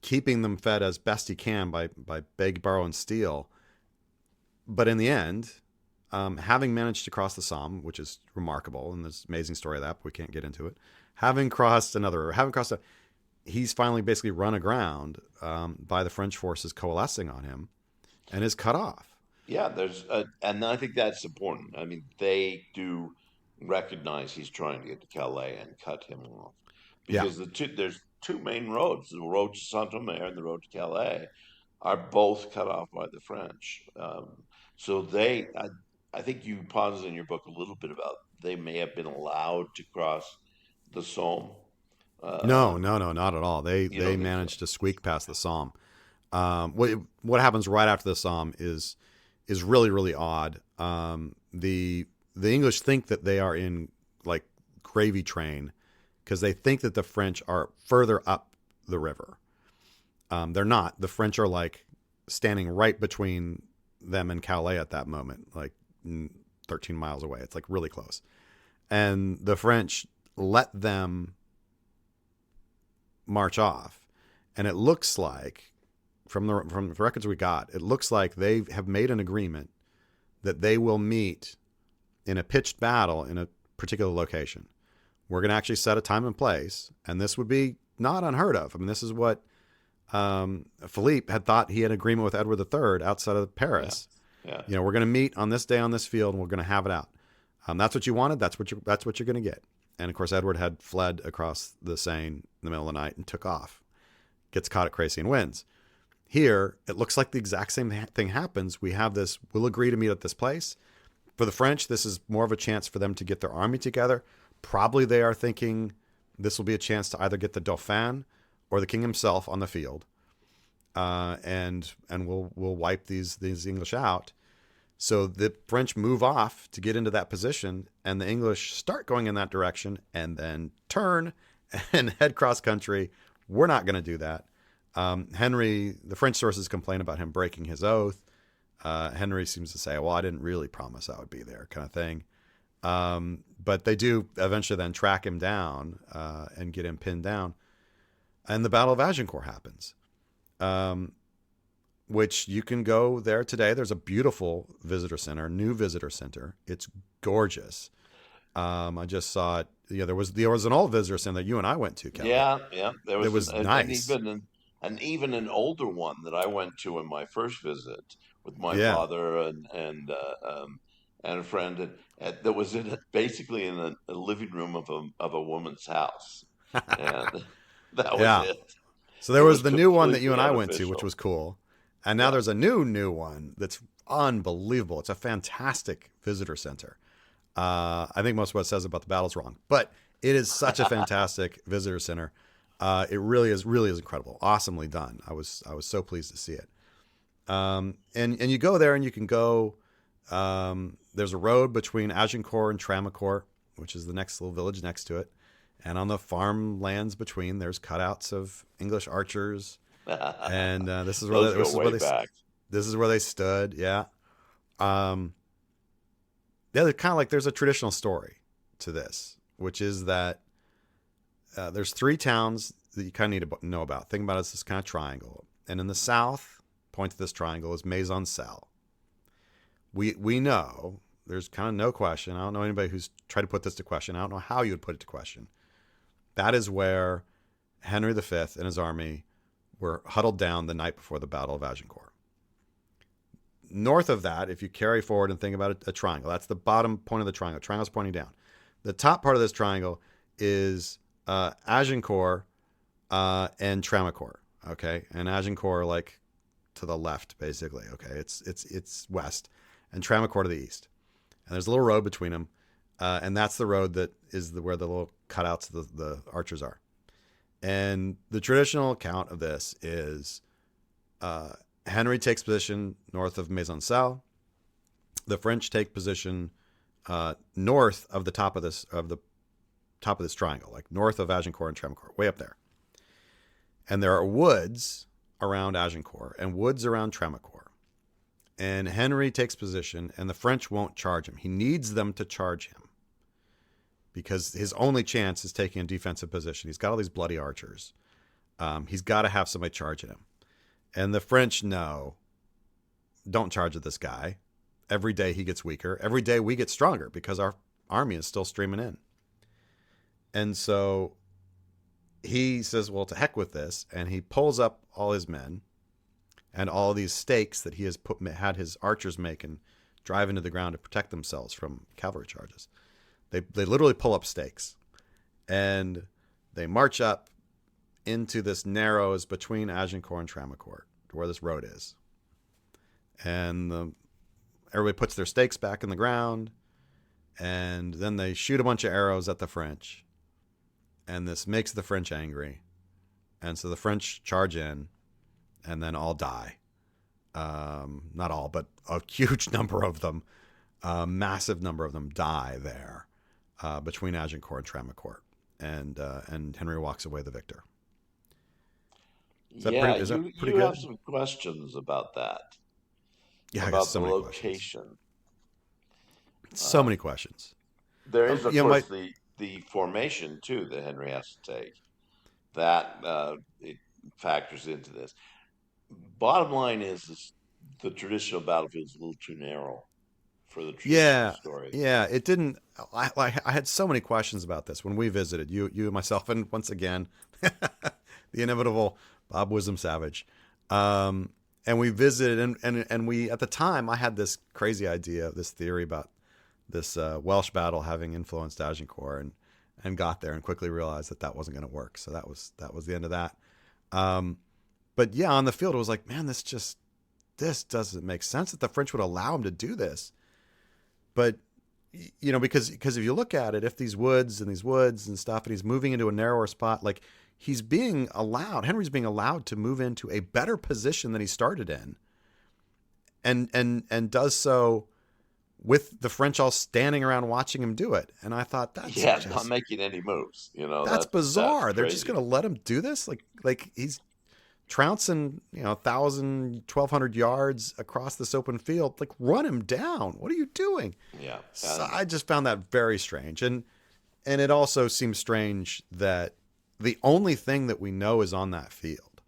keeping them fed as best he can by beg, borrow, and steal. But in the end, having managed to cross the Somme, which is remarkable, and there's an amazing story of that, but we can't get into it. Having crossed another river, he's finally basically run aground by the French forces coalescing on him, and is cut off. Yeah, and I think that's important. I mean, they do recognize he's trying to get to Calais and cut him off Yeah. because there's two main roads: the road to Saint-Omer and the road to Calais are both cut off by the French. So I think you posit in your book a little bit about they may have been allowed to cross the Somme. No, Uh, no, no, not at all. They you they don't think so? managed to squeak past the Somme. What happens right after the Somme is really really odd. The English think that they are in like gravy train because they think that the French are further up the river. They're not. The French are like standing right between them and Calais at that moment, like 13 miles away. It's like really close. And the French let them march off. And it looks like, from the records we got, it looks like they have made an agreement that they will meet in a pitched battle in a particular location. We're going to actually set a time and place, and this would be not unheard of. I mean, this is what Philippe had thought he had an agreement with Edward III outside of Yeah, Paris. yeah. We're going to meet on this day on this field, and we're going to have it out. That's what you wanted. That's what you're going to get. And of course, Edward had fled across the Seine in the middle of the night and took off. Gets caught at Crecy and wins. Here, it looks like the exact same thing happens. We have this, we'll agree to meet at this place. For the French, this is more of a chance for them to get their army together. Probably they are thinking this will be a chance to either get the Dauphin or the king himself on the field, and we'll wipe these English out. So the French move off to get into that position, and the English start going in that direction, and then turn and head cross country. We're not going to do that. Henry, the French sources complain about him breaking his oath. Henry seems to say, well, I didn't really promise I would be there, kind of thing. But they do eventually then track him down and get him pinned down. And the Battle of Agincourt happens, which you can go there today. There's a beautiful visitor center, new visitor center. It's gorgeous. I just saw it. Yeah, there was an old visitor center that you and I went to, Kelly. Yeah, yeah. There It was was nice. even an older one that I went to in my first visit with my Yeah. father and a friend that was basically in a living room of a woman's house, and that was Yeah. it. So It there was was the new one that you completely and I went to, which artificial. was cool. And now Yeah. there's a new one that's unbelievable. It's a fantastic visitor center. I think most of what it says about the battle's wrong, but it is such a fantastic visitor center. It really is incredible. Awesomely done. I was so pleased to see it. And you go there and you can go, there's a road between Agincourt and Tramecourt, which is the next little village next to it. And on the farmlands between, there's cutouts of English archers. And Those go way back. this is where they stood. Yeah. Yeah, they're kind of like, there's a traditional story to this, which is that there's three towns that you kind of need to know about. Think about it as this kind of triangle. And in the south, point to this triangle is Maison-Selle. We know, there's kind of no question. I don't know anybody who's tried to put this to question. I don't know how you would put it to question. That is where Henry V and his army were huddled down the night before the Battle of Agincourt. North of that, if you carry forward and think about a triangle, that's the bottom point of the triangle. Triangle's pointing down. The top part of this triangle is Agincourt and Tramecourt. Okay, and Agincourt like to the left, basically. Okay, it's west, and Tramecourt to the east. And there's a little road between them, and that's the road that is where the little cutouts of the archers are. And the traditional account of this is Henry takes position north of Maisoncelles. The French take position north of the top of this triangle, like north of Agincourt and Tramecourt, way up there. And there are woods around Agincourt and woods around Tramecourt. And Henry takes position, and the French won't charge him. He needs them to charge him because his only chance is taking a defensive position. He's got all these bloody archers. He's got to have somebody charging him. And the French know, don't charge at this guy. Every day he gets weaker. Every day we get stronger because our army is still streaming in. And so he says, well, to heck with this. And he pulls up all his men and all these stakes that he has had his archers make and drive into the ground to protect themselves from cavalry charges. They literally pull up stakes. And they march up into this narrows between Agincourt and Tramecourt, where this road is. And everybody puts their stakes back in the ground, and then they shoot a bunch of arrows at the French. And this makes the French angry. And so the French charge in, and then all die. Not all, but a huge number of them, a massive number of them die there between Agincourt and Tramecourt. And Henry walks away the victor. Is that pretty good? You have some questions about that. Yeah, about so the many location. Questions. So many questions. There is, of course, the formation, too, that Henry has to take. That it factors into this. Bottom line is the traditional battlefield is a little too narrow for the traditional story. Yeah, it didn't. I had so many questions about this when we visited, you and myself, and once again, the inevitable Bob Wisdom Savage. And we visited, and we, at the time, I had this crazy idea, this theory about this Welsh battle having influenced Agincourt, and got there and quickly realized that wasn't going to work. So that was the end of that. But yeah, on the field, it was like, man, this doesn't make sense that the French would allow him to do this. But, you know, because if you look at it, if these woods and stuff, and he's moving into a narrower spot, like Henry's being allowed to move into a better position than he started in, and does so with the French all standing around watching him do it. And I thought that's not making any moves. You know, that's bizarre. They're just going to let him do this, like he's trouncing 1,000, 1,200 yards across this open field. Like, run him down. What are you doing? Yeah. So I just found that very strange, and it also seems strange that the only thing that we know is on that field,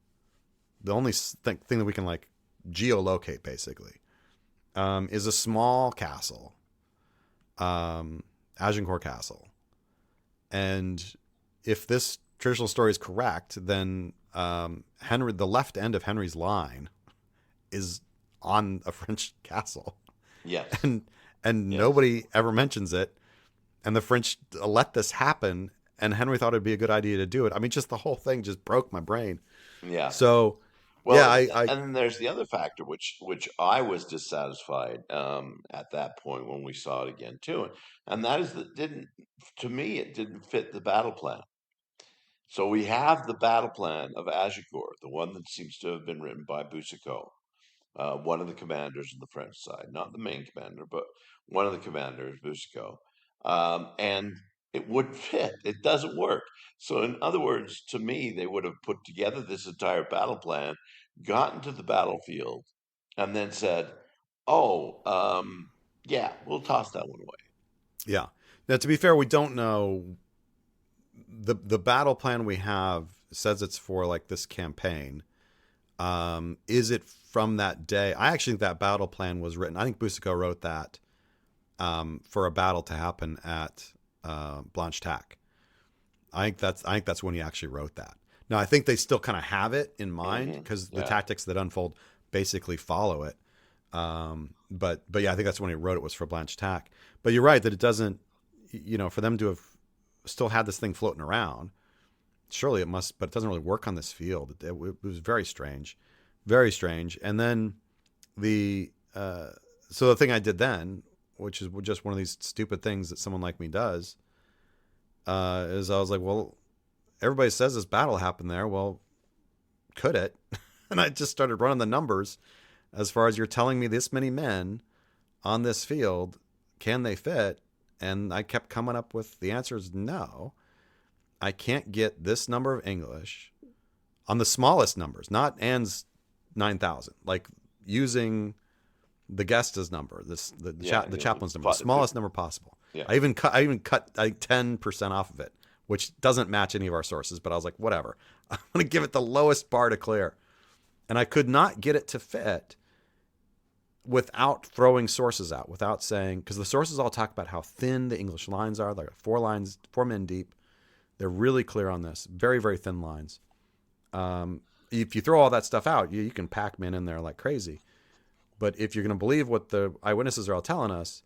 the only thing that we can like geolocate basically, is a small castle, Agincourt Castle. And if this traditional story is correct, then Henry, the left end of Henry's line, is on a French castle. Yes. And nobody ever mentions it. And the French let this happen, and Henry thought it'd be a good idea to do it. I mean, just the whole thing just broke my brain. Yeah. So, and then there's the other factor, which I was dissatisfied at that point when we saw it again too, and that is that it didn't fit the battle plan. So we have the battle plan of Agincourt, the one that seems to have been written by Boucicaut, one of the commanders on the French side, not the main commander, but one of the commanders, Boucicaut. And it wouldn't fit. It doesn't work. So in other words, to me, they would have put together this entire battle plan, gotten to the battlefield, and then said, we'll toss that one away. Yeah. Now, to be fair, we don't know. The battle plan we have says it's for like this campaign. Is it from that day? I actually think that battle plan was written. I think Boucicaut wrote that for a battle to happen at Blanchetaque. I think that's when he actually wrote that. Now, I think they still kind of have it in mind Hmm. because the Yeah. tactics that unfold basically follow it. But yeah, I think that's when he wrote it was for Blanche Tack. But you're right that it doesn't, for them to have still had this thing floating around, surely it must, but it doesn't really work on this field. It was very strange, very strange. And then so the thing I did then, which is just one of these stupid things that someone like me does, is I was like, well, everybody says this battle happened there. Well, could it? And I just started running the numbers as far as you're telling me this many men on this field, can they fit? And I kept coming up with the answer is no. I can't get this number of English on the smallest numbers, not Anne's 9,000, like using the Gesta's number, the chaplain's number, the smallest number possible. Yeah. I even cut like 10% off of it, which doesn't match any of our sources, but I was like, whatever. I'm going to give it the lowest bar to clear. And I could not get it to fit without throwing sources out, without saying, because the sources all talk about how thin the English lines are. They're 4 men deep. They're really clear on this. Very, very thin lines. If you throw all that stuff out, you can pack men in there like crazy. But if you're going to believe what the eyewitnesses are all telling us,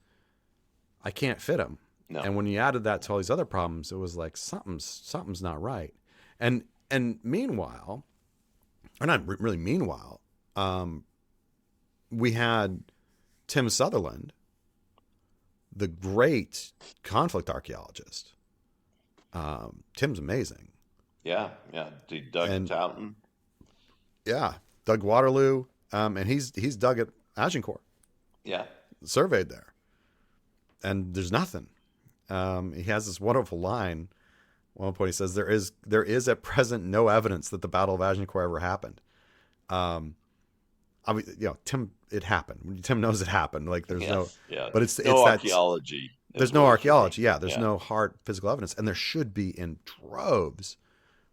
I can't fit them. No. And when you added that to all these other problems, it was like something's not right. And meanwhile, or not really meanwhile, we had Tim Sutherland, the great conflict archaeologist. Tim's amazing. Yeah. Doug Towton. Yeah, dug Waterloo, and he's dug at Agincourt. Yeah. Surveyed there, and there's nothing. He has this wonderful line. At one point, he says, "There is at present no evidence that the Battle of Agincourt ever happened." Tim, it happened. Tim knows it happened. Like there's but it's archaeology. There's no archaeology. Yeah, there's no hard physical evidence, and there should be in droves.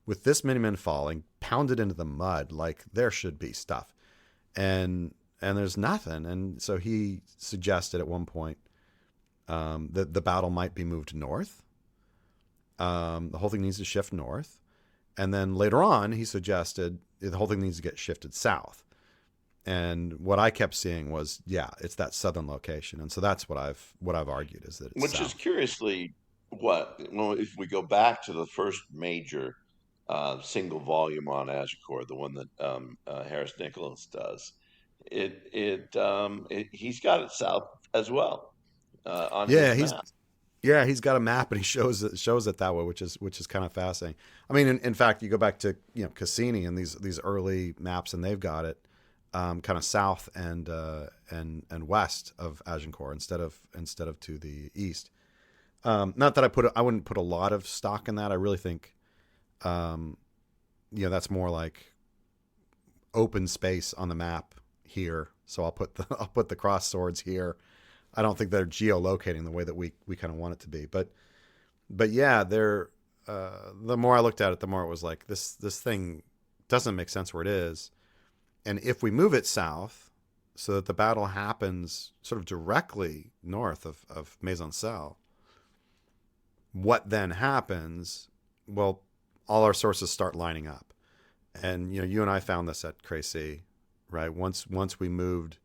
With this many men falling, pounded into the mud, like there should be stuff, and there's nothing. And so he suggested at one point that the battle might be moved north. The whole thing needs to shift north, and then later on he suggested the whole thing needs to get shifted south. And what I kept seeing was, it's that southern location, and so that's what I've argued is that it's which south. is curiously if we go back to the first major single volume on Agincourt, the one that Harris Nicholas does, he's got it south as well on his map. He's got a map and he shows it that way, which is kind of fascinating. I mean, in fact, you go back to Cassini and these early maps, and they've got it kind of south and west of Agincourt instead of to the east. Not that I wouldn't put a lot of stock in that. I really think, that's more like open space on the map here. So I'll put the cross swords here. I don't think they're geolocating the way that we kind of want it to be. But yeah, they're the more I looked at it, the more it was like this thing doesn't make sense where it is. And if we move it south so that the battle happens sort of directly north of Maisoncelles, what then happens? Well, all our sources start lining up. And, you and I found this at Crécy, right? Once we moved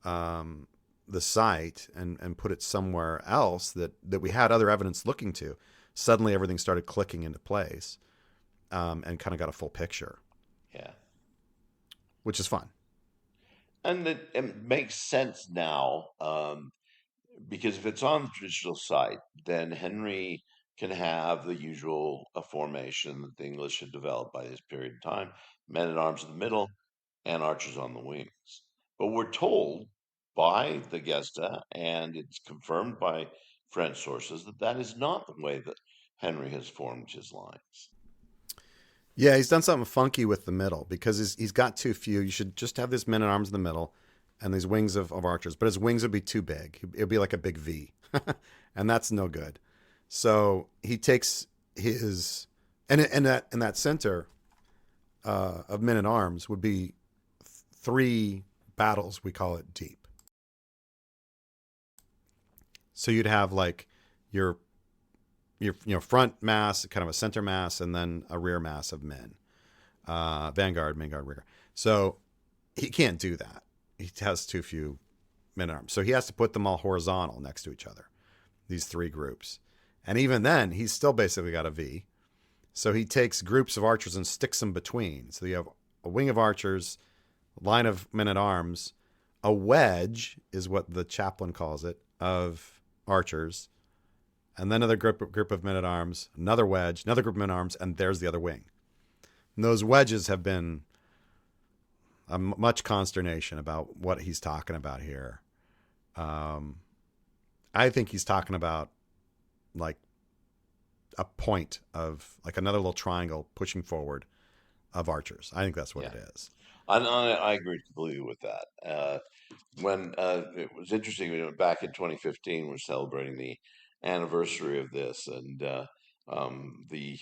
the site and put it somewhere else that we had other evidence looking to, suddenly everything started clicking into place and kind of got a full picture. Yeah. Which is fun. And it makes sense now because if it's on the traditional site, then Henry can have the usual formation that the English had developed by this period of time, men at arms in the middle and archers on the wings. But we're told by the Gesta, and it's confirmed by French sources, that is not the way that Henry has formed his lines. Yeah, he's done something funky with the middle because he's got too few. You should just have this men at arms in the middle and these wings of archers, but his wings would be too big. It'd be like a big V, and that's no good. So he takes his and that center of men at arms would be 3 battles, we call it, deep. So you'd have like your front mass, kind of a center mass, and then a rear mass of men. vanguard, main guard, rear guard. So he can't do that. He has too few men at arms. So he has to put them all horizontal next to each other, these three groups. And even then, he's still basically got a V. So he takes groups of archers and sticks them between. So you have a wing of archers, line of men at arms, a wedge is what the chaplain calls it, of archers, and then another group of men at arms, another wedge, another group of men at arms, and there's the other wing. And those wedges have been much consternation about what he's talking about here. I think he's talking about like a point of like another little triangle pushing forward of archers. I think that's what Yeah. it is. I agree completely with that. When it was interesting, back in 2015, we're celebrating the anniversary of this, and the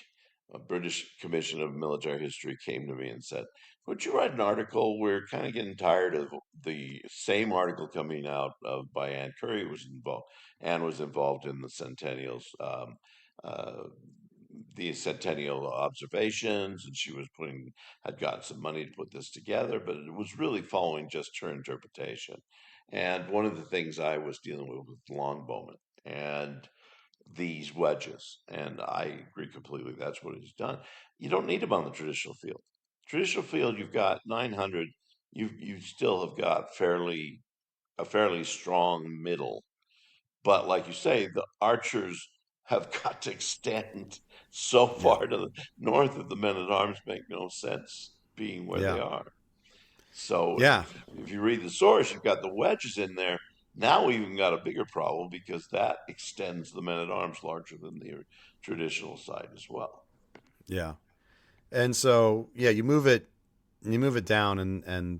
British Commission of Military History came to me and said, "Would you write an article? We're kind of getting tired of the same article coming out by Anne Curry was involved. Anne was involved in the centennials." Uh, the centennial observations, and she was had gotten some money to put this together, but it was really following just her interpretation. And one of the things I was dealing with was longbowmen and these wedges, and I agree completely. That's what he's done. You don't need them on the traditional field. Traditional field, you've got 900. You still have got a fairly strong middle, but like you say, the archers have got to extend so Yeah. far to the north of the men at arms make no sense being where they Yeah. are. So Yeah. if you read the source, you've got the wedges in there. Now we even got a bigger problem because that extends the men at arms larger than the traditional side as well. Yeah. And so, yeah, you move it down and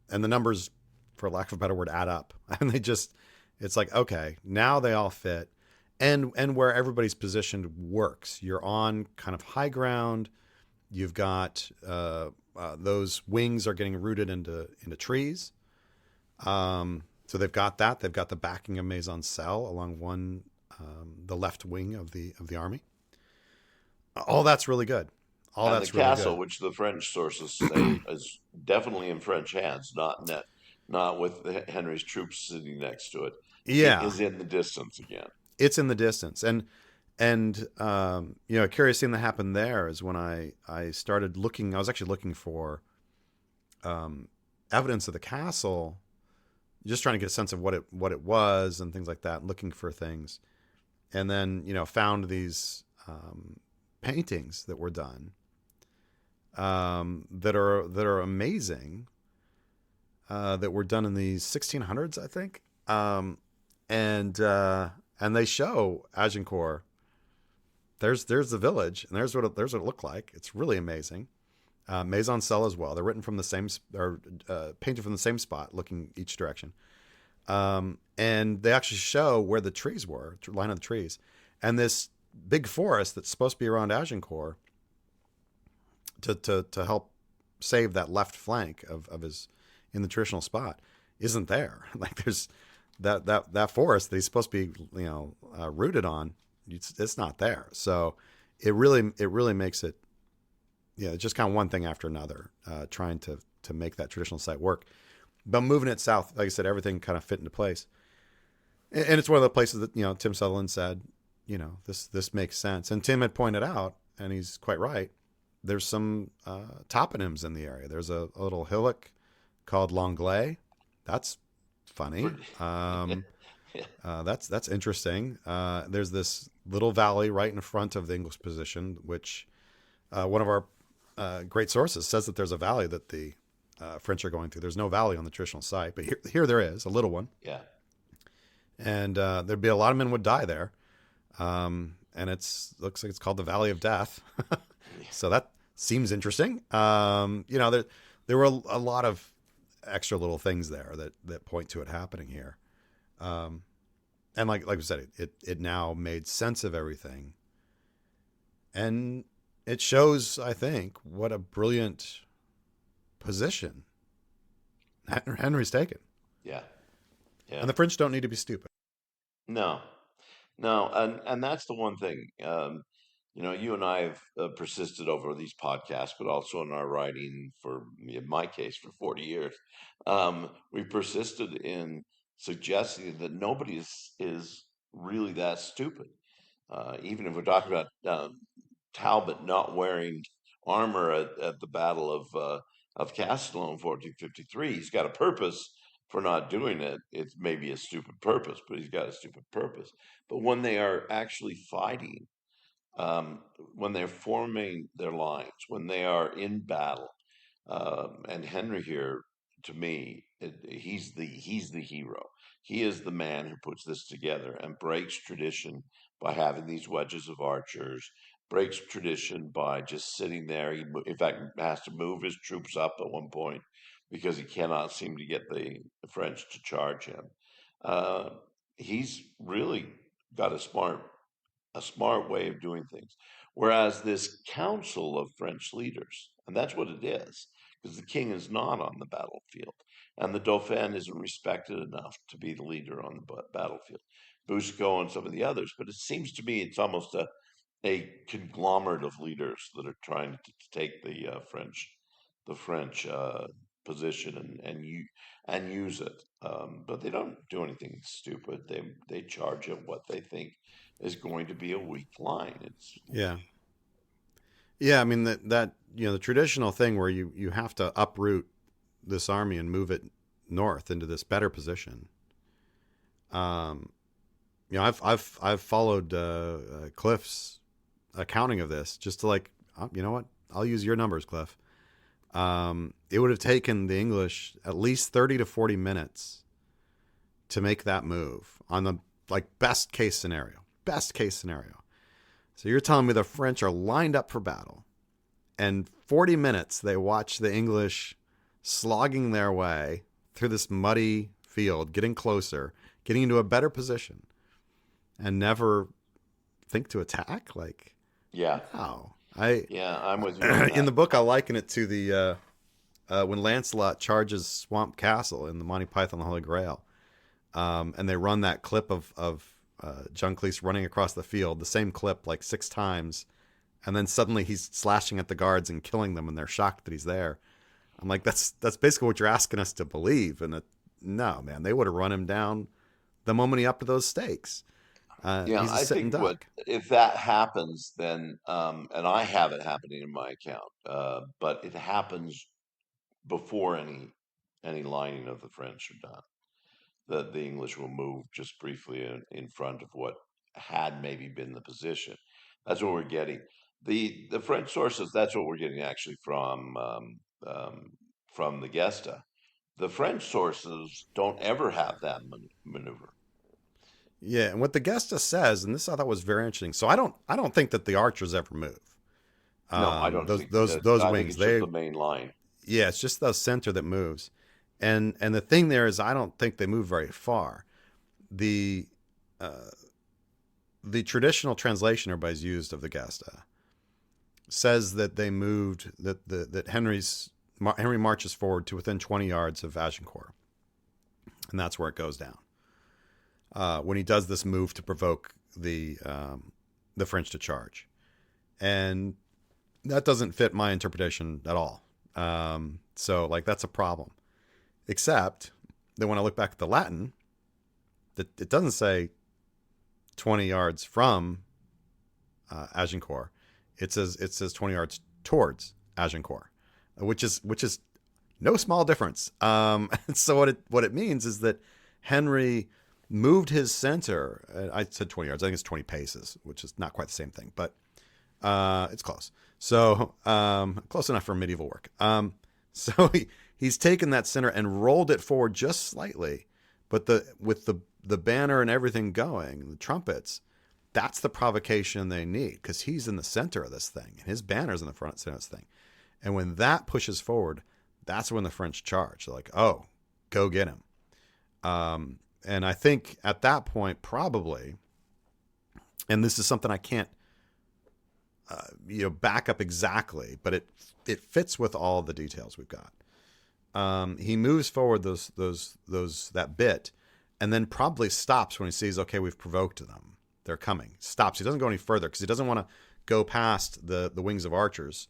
the numbers, for lack of a better word, add up. And it's like, okay, now they all fit. And where everybody's positioned works. You're on kind of high ground. You've got those wings are getting rooted into trees. So they've got that. They've got the backing of Maison Cell along the left wing of the army. All that's really good. All And the that's really castle, good. which the French sources say is definitely in French hands, not with Henry's troops sitting next to it, Yeah, is in the distance again. it's in the distance, and a curious thing that happened there is when I started looking. I was actually looking for evidence of the castle, just trying to get a sense of what it was and things like that, looking for things, and then found these paintings that were done that are amazing, that were done in the 1600s, I think, and and they show Agincourt. There's the village, and there's what it looked like. It's really amazing. Maison Cell as well. They're written from the same or painted from the same spot, looking each direction. And they actually show where the trees were, line of the trees, and this big forest that's supposed to be around Agincourt to help save that left flank of his in the traditional spot isn't there. Like there's that forest that he's supposed to be rooted on. It's not there. So it really makes it just kind of one thing after another, trying to make that traditional site work. But moving it south, like I said, everything kind of fit into place. And it's one of the places that Tim Sutherland said, this makes sense. And Tim had pointed out, and he's quite right, there's some toponyms in the area. There's a little hillock called L'Anglais. That's funny. That's interesting. There's this little valley right in front of the English position, which one of our great sources says that there's a valley that the French are going through. There's no valley on the traditional site, but here there is a little one. Yeah. And there'd be a lot of men would die there. And looks like it's called the Valley of Death. So that seems interesting. There were a lot of extra little things there that point to it happening here. And like we said, it now made sense of everything. And it shows, I think, what a brilliant position Henry's taken. Yeah. Yeah. And the French don't need to be stupid. No, no, and that's the one thing. You and I have persisted over these podcasts, but also in our writing for, in my case, for 40 years. We've persisted in suggesting that nobody is really that stupid. Even if we're talking about Talbot not wearing armor at the Battle of Castello in 1453, he's got a purpose for not doing it. It's maybe a stupid purpose, but he's got a stupid purpose. But when they are actually fighting, um, when they're forming their lines, when they are in battle, and Henry here, to me, he's the hero. He is the man who puts this together and breaks tradition by having these wedges of archers. Breaks tradition by just sitting there. In fact, has to move his troops up at one point because he cannot seem to get the French to charge him. Uh, he's really got a smart way of doing things. Whereas this council of French leaders, and that's what it is, because the king is not on the battlefield, and the Dauphin isn't respected enough to be the leader on the battlefield. Busco and some of the others, but it seems to me it's almost a conglomerate of leaders that are trying to take the French position and use it. But they don't do anything stupid. They charge at what they think is going to be a weak line. It's Yeah. Yeah, I mean that the traditional thing where you have to uproot this army and move it north into this better position. Um, I've followed Cliff's accounting of this just to like, you know what? I'll use your numbers, Cliff. It would have taken the English at least 30 to 40 minutes to make that move on the like best case scenario. Best case scenario. So you're telling me the French are lined up for battle, and 40 minutes they watch the English slogging their way through this muddy field, getting closer, getting into a better position, and never think to attack? Like, yeah, wow. yeah. I'm with you on In that. the book, I liken it to the when Lancelot charges Swamp Castle in the Monty Python and the Holy Grail, and they run that clip of John Cleese running across the field, the same clip like 6 times, and then suddenly he's slashing at the guards and killing them, and they're shocked that he's there. I'm like, that's basically what you're asking us to believe, and no, man, they would have run him down the moment he upped those stakes. Yeah, He's a I sitting think what duck. if that happens, then and I have it happening in my account, but it happens before any lining of the French are done. The English will move just briefly in front of what had maybe been the position. That's what we're getting. The French sources, that's what we're getting actually from the Gesta. The French sources don't ever have that maneuver. Yeah, and what the Gesta says, and this I thought was very interesting. So I don't think that the archers ever move. No, I don't Those think those that. those I think wings, it's just they the main line. yeah, it's just the center that moves. And the thing there is, I don't think they move very far. The uh, the traditional translation everybody's used of the Gesta says that they moved that Henry marches forward to within 20 yards of Agincourt, and that's where it goes down. When he does this move to provoke the French to charge, and that doesn't fit my interpretation at all. So like that's a problem. Except that when I look back at the Latin, that it doesn't say 20 yards from Agincourt. It says 20 yards towards Agincourt, which is no small difference. So what it means is that Henry moved his center. I said 20 yards. I think it's 20 paces, which is not quite the same thing, but it's close. So close enough for medieval work. So he's taken that center and rolled it forward just slightly, but with the banner and everything going, the trumpets, that's the provocation they need because he's in the center of this thing and his banner's in the front center of this thing. And when that pushes forward, that's when the French charge. They're like, oh, go get him. And I think at that point, probably, and this is something I can't back up exactly, but it fits with all the details we've got. He moves forward that bit, and then probably stops when he sees, okay, we've provoked them. They're coming. Stops. He doesn't go any further because he doesn't want to go past the wings of archers,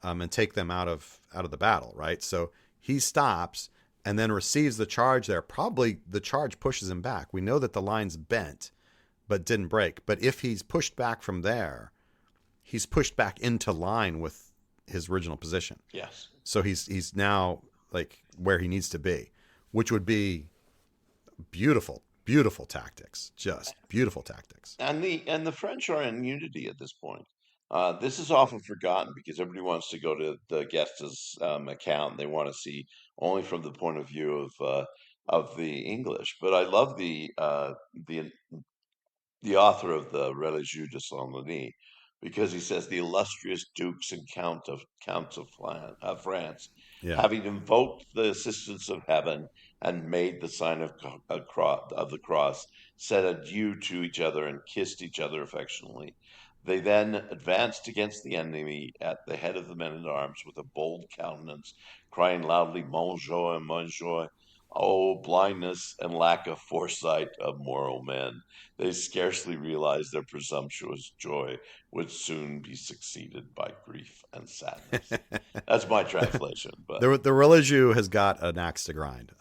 and take them out of the battle, right? So he stops and then receives the charge there. Probably the charge pushes him back. We know that the line's bent, but didn't break. But if he's pushed back from there, he's pushed back into line with his original position. Yes. So he's now like where he needs to be, which would be beautiful, beautiful tactics, just beautiful tactics. And the French are in unity at this point. This is often forgotten because everybody wants to go to the Guesta's account. They want to see only from the point of view of the English. But I love the author of the Religieux de Saint-Denis, because he says the illustrious dukes and counts of France, Yeah. having invoked the assistance of heaven and made the sign of the cross, said adieu to each other and kissed each other affectionately. They then advanced against the enemy at the head of the men at arms with a bold countenance, crying loudly, "Monsieur, Monsieur!" Oh, blindness and lack of foresight of moral men! They scarcely realized their presumptuous joy would soon be succeeded by grief and sadness. That's my translation, but The Religieux has got an axe to grind.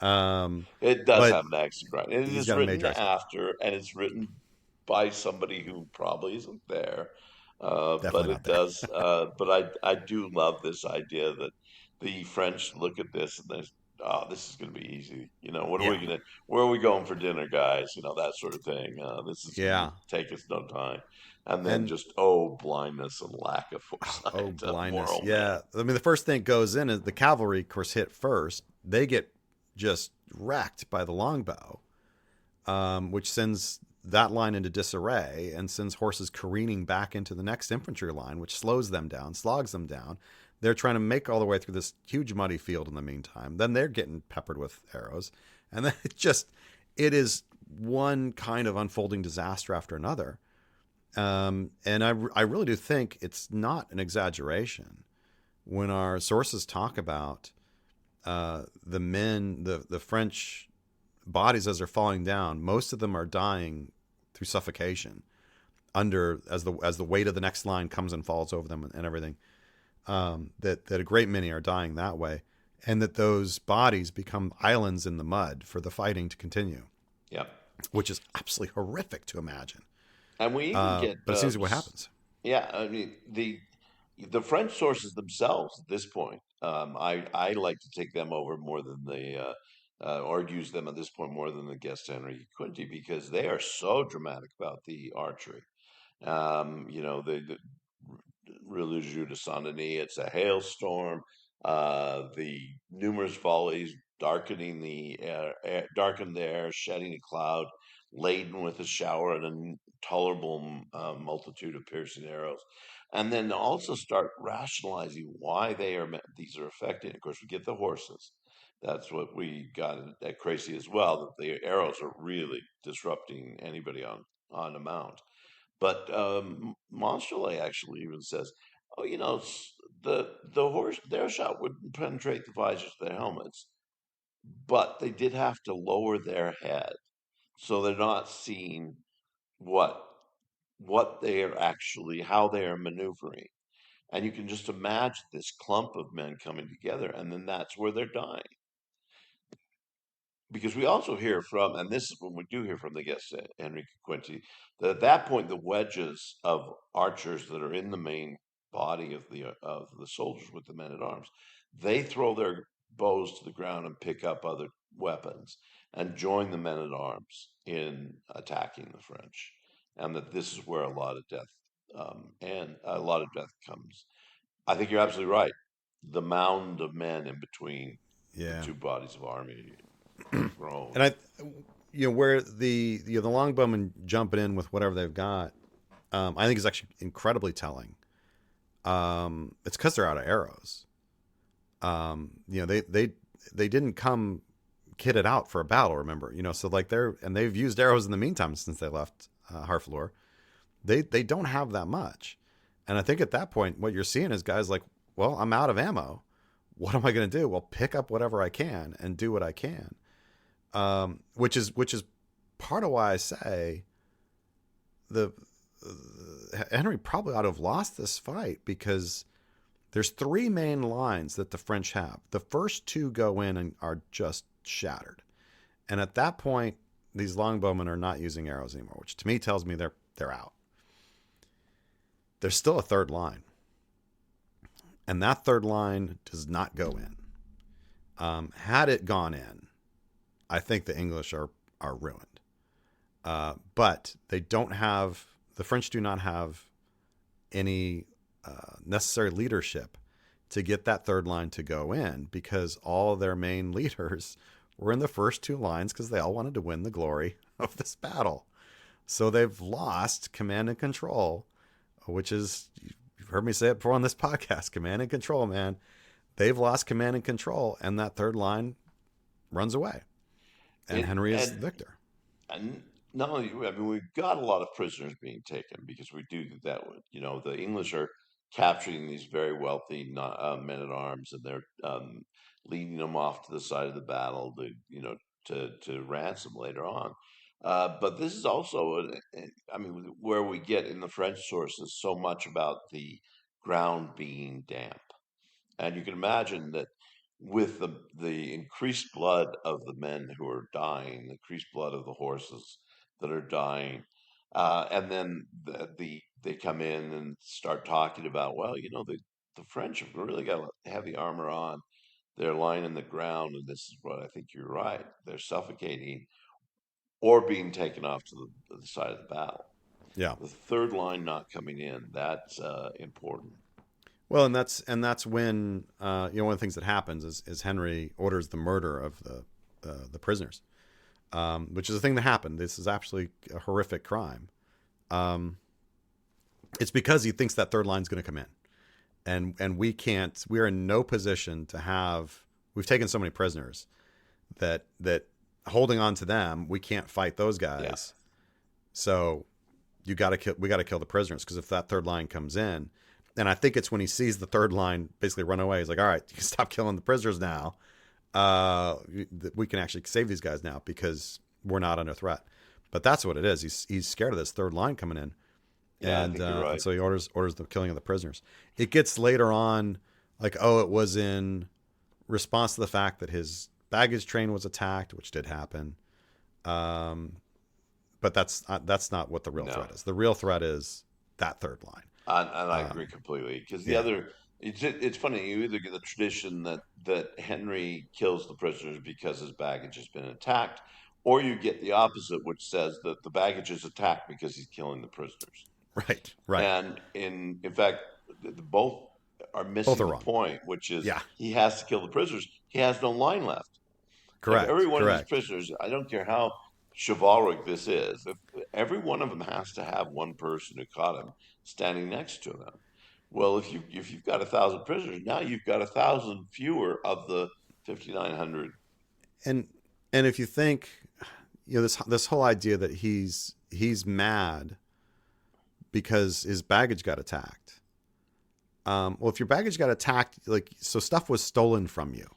it does But have an axe to grind. And it he's is got a written major axe. after, and it's written by somebody who probably isn't there. But Definitely not it there. does. But I do love this idea that the French look at this and there's, oh, this is going to be easy. What are we Yeah. gonna? Where are we going for dinner, guys? That sort of thing. This is going to Yeah. take us no time. And then And just blindness and lack of oh, foresight of blindness. moral men. Yeah. I mean, the first thing goes in is the cavalry, of course, hit first. They get just wrecked by the longbow, which sends that line into disarray and sends horses careening back into the next infantry line, which slows them down, slogs them down. They're trying to make all the way through this huge muddy field in the meantime. Then they're getting peppered with arrows. And then it is one kind of unfolding disaster after another. And I really do think it's not an exaggeration when our sources talk about the French bodies as they're falling down. Most of them are dying through suffocation as the weight of the next line comes and falls over them and everything. That a great many are dying that way, and that those bodies become islands in the mud for the fighting to continue. Yep. Which is absolutely horrific to imagine. And we even get, But it seems to be what happens. yeah, I mean the French sources themselves at this point. I like to take them over more than or use them at this point more than the guest Henry Quinty, because they are so dramatic about the archery. The Religieux de Saint-Denis. It's a hailstorm. The numerous volleys darkening darkened the air, shedding a cloud, laden with a shower and an intolerable multitude of piercing arrows. And then also start rationalizing why these are affecting. Of course, we get the horses. That's what we got at Crecy as well, that the arrows are really disrupting anybody on a mount. But Monstrelet actually even says, "Oh, the horse their shot wouldn't penetrate the visors of their helmets, but they did have to lower their head, so they're not seeing what they are actually how they are maneuvering." And you can just imagine this clump of men coming together, and then that's where they're dying. Because we also hear from, and this is when we do hear from the guest Enrique Quinty, that at that point the wedges of archers that are in the main body of the soldiers with the men at arms, they throw their bows to the ground and pick up other weapons and join the men at arms in attacking the French, and that this is where a lot of death comes. I think you're absolutely right. The mound of men in between the Yeah. two bodies of army have grown. And where the longbowmen jumping in with whatever they've got, I think is actually incredibly telling. It's because they're out of arrows. They didn't come kitted out for a battle. Remember, so like they've used arrows in the meantime since they left Harfleur. They don't have that much, and I think at that point what you're seeing is guys like, well, I'm out of ammo. What am I going to do? Well, pick up whatever I can and do what I can. Which is part of why I say Henry probably ought to have lost this fight because there's three main lines that the French have. The first two go in and are just shattered. And at that point, these longbowmen are not using arrows anymore, which to me tells me they're out. There's still a third line. And that third line does not go in. Had it gone in, I think the English are ruined. But they don't have, the French do not have any necessary leadership to get that third line to go in because all their main leaders were in the first two lines because they all wanted to win the glory of this battle. So they've lost command and control, which is, you've heard me say it before on this podcast, command and control, man. They've lost command and control, and that third line runs away. And Henry is the victor. And not only, I mean, we've got a lot of prisoners being taken because we do that. The English are capturing these very wealthy men at arms, and they're leading them off to the side of the battle to ransom later on. But this is also, I mean, where we get in the French sources so much about the ground being damp. And you can imagine that with the increased blood of the men who are dying, the increased blood of the horses that are dying, and then they come in and start talking about, well, the French have really got heavy armor on. They're lying in the ground, and this is what I think you're right. They're suffocating or being taken off to the side of the battle. Yeah. The third line not coming in, that's important. Well, and that's when one of the things that happens is Henry orders the murder of the prisoners, which is a thing that happened. This is actually a horrific crime. It's because he thinks that third line's going to come in, and we can't. We're in no position to have. We've taken so many prisoners that holding on to them, we can't fight those guys. Yeah. So we got to kill the prisoners, because if that third line comes in. And I think it's when he sees the third line basically run away, he's like, all right, you can stop killing the prisoners now. We can actually save these guys now because we're not under threat. But that's what it is. He's scared of this third line coming in. Yeah, and, I think you're right. And so he orders the killing of the prisoners. It gets later on like, it was in response to the fact that his baggage train was attacked, which did happen. But that's not what the real threat is. The real threat is that third line. And I agree completely, because it's funny. You either get the tradition that Henry kills the prisoners because his baggage has been attacked, or you get the opposite, which says that the baggage is attacked because he's killing the prisoners. Right. And in fact, both are missing the point, which is he has to kill the prisoners. He has no line left. Correct. If every one of these prisoners, I don't care how chivalric this is, if every one of them has to have one person who caught him standing next to him. Well, if you've got 1,000 prisoners, now you've got 1,000 fewer of the 5,900. And if you think, this whole idea that he's mad because his baggage got attacked. Well, if your baggage got attacked, so stuff was stolen from you.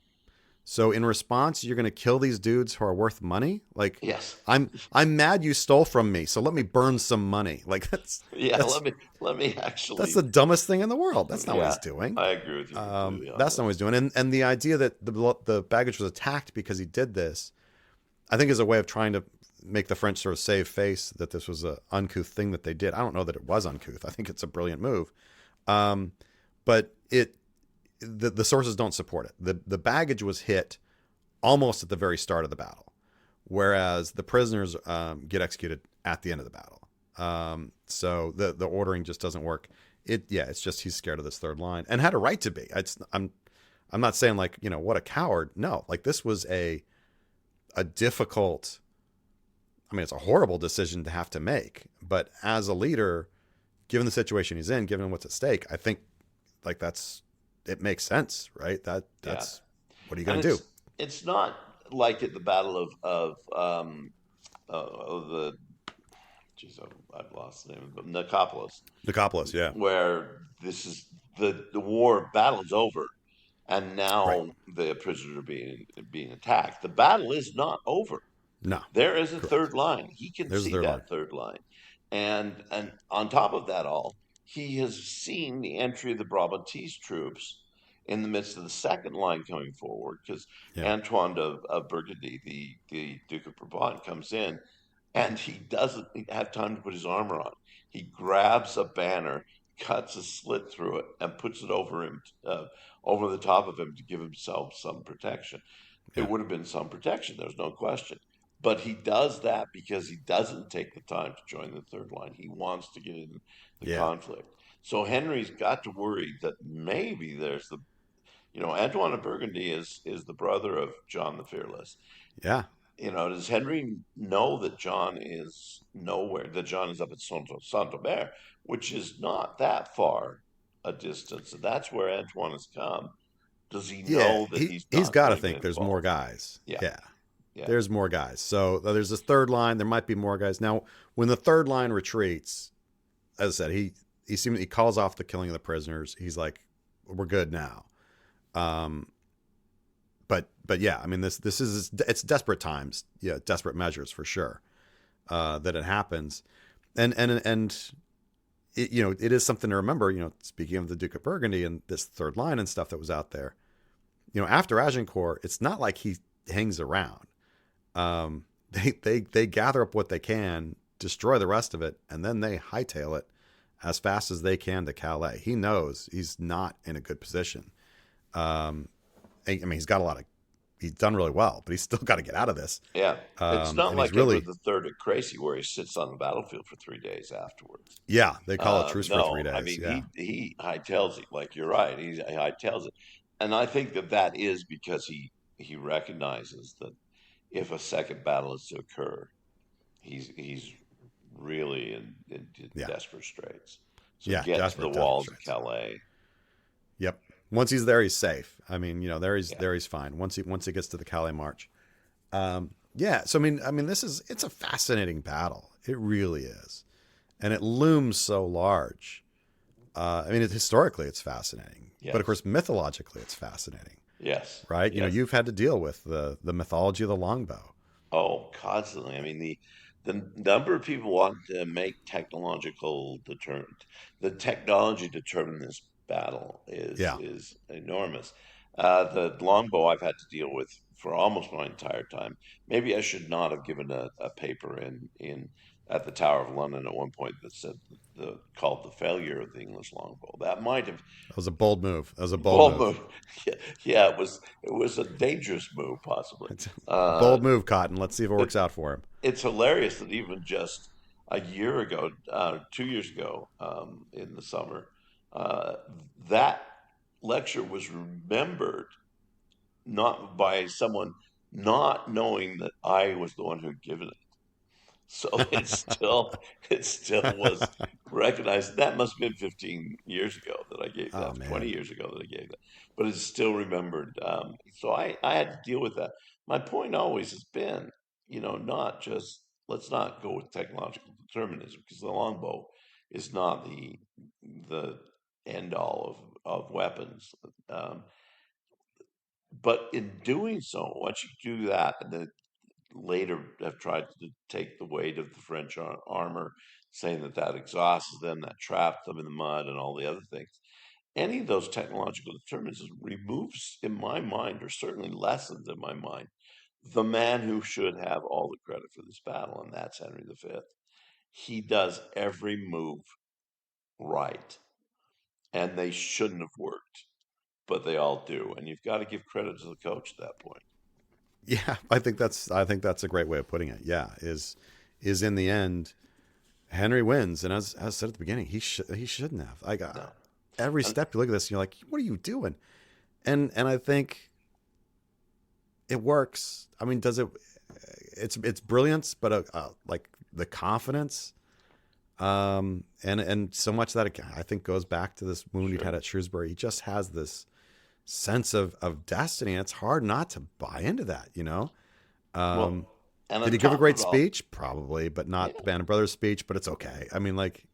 So in response, you're going to kill these dudes who are worth money? Yes. I'm mad you stole from me, so let me burn some money. That's let me actually. That's the dumbest thing in the world. That's not what he's doing. I agree with you. That's not what he's doing. And the idea that the baggage was attacked because he did this, I think, is a way of trying to make the French sort of save face that this was an uncouth thing that they did. I don't know that it was uncouth. I think it's a brilliant move. But the sources don't support it. The baggage was hit almost at the very start of the battle, whereas the prisoners get executed at the end of the battle. So the ordering just doesn't work. It's just he's scared of this third line and had a right to be. I'm not saying what a coward. No, this was a difficult. I mean, it's a horrible decision to have to make. But as a leader, given the situation he's in, given what's at stake, I think it makes sense, right? That's what are you going to do? It's not like at the Battle of the. Geez, I've lost the name of it. Nicopolis, yeah. Where this is the war battle is over, and now the prisoners are being attacked. The battle is not over. No, there is a third line. He can see that third line, And on top of that all, he has seen the entry of the Brabantese troops in the midst of the second line coming forward, because Yeah. Antoine of Burgundy, the Duke of Brabant, comes in, and he doesn't have time to put his armor on. He grabs a banner, cuts a slit through it, and puts it over him, over the top of him, to give himself some protection. It Yeah. would have been some protection, there's no question. But he does that because he doesn't take the time to join the third line. He wants to get in the Yeah. conflict. So Henry's got to worry that maybe there's Antoine of Burgundy is the brother of John the Fearless. Yeah. Does Henry know that John is nowhere, that John is up at Saint-Omer, which is not that far a distance, and that's where Antoine has come. Does he Yeah. know that he's He's not got to going to get think there's more involved? guys. Yeah, Yeah. yeah, There's more guys. So there's this third line. There might be more guys. Now, when the third line retreats, as I said, he calls off the killing of the prisoners. He's like, we're good now. Um, but yeah, I mean this is it's desperate times. Yeah, desperate measures for sure. That it happens, and it, it is something to remember. Speaking of the Duke of Burgundy and this third line and stuff that was out there. After Agincourt, it's not like he hangs around. They gather up what they can, destroy the rest of it, and then they hightail it as fast as they can to Calais. He knows he's not in a good position. I mean, he's done really well, but he's still got to get out of this. yeah. It's not And he's like Edward really, the Third at Crecy, where he sits on the battlefield for 3 days afterwards. yeah, they call it truce for three No, I days. mean Yeah. he hightails it. Like, you're right, he hightails it, and I think that is because he recognizes that if a second battle is to occur, he's really in Yeah. desperate straits. So Yeah. get to the Desperate walls of straits. Calais. Yep. Once he's there, he's safe. I mean, Yeah, there he's fine. Once he gets to the Calais March. Yeah. So I mean, it's a fascinating battle. It really is, and it looms so large. I mean, historically, it's fascinating, but of yes, course, mythologically, it's fascinating, yes, right? yes. You've had to deal with the mythology of the longbow. Oh, constantly. I mean, the number of people want to make technological deterrent, the technology determine this battle Yeah, is enormous. The longbow I've had to deal with for almost my entire time. Maybe I should not have given a paper in at the Tower of London at one point that said called the failure of the English longbow. That might have that was a bold move. That was a bold bold move. move. Yeah, yeah, it was a dangerous move, possibly. It's a Uh, bold move, Cotton. Let's see if it it, works out for him. it's hilarious that even just a year ago, 2 years ago, in the summer, uh, that lecture was remembered not by someone not knowing that I was the one who'd given it. So it still was recognized. That must have been 15 years ago that I gave Oh that, 20 man. years ago that I gave that, but it's still remembered. So I had to deal with that. My point always has been, not just, let's not go with technological determinism, because the longbow is not the end all of weapons. Um, but in doing so, once you do that, and then later have tried to take the weight of the French armor, saying that exhausts them, that traps them in the mud, and all the other things. Any of those technological determinisms removes, in my mind, or certainly lessens in my mind, the man who should have all the credit for this battle, and that's Henry V. He does every move right, and they shouldn't have worked, but they all do, and you've got to give credit to the coach at that point. Yeah, I think that's a great way of putting it. Yeah, is in the end Henry wins, and as I said at the beginning, he shouldn't have. Like No, every and step you look at this, and you're like, what are you doing? And I think it works. I mean, does it? It's brilliance, but like the confidence, and so much that I think goes back to this wound he'd sure, had at Shrewsbury. He just has this sense of destiny. And it's hard not to buy into that, well, Um, and did on he give a top of great it all, speech? Probably, but not the yeah, Band of Brothers speech. But it's okay. I mean, like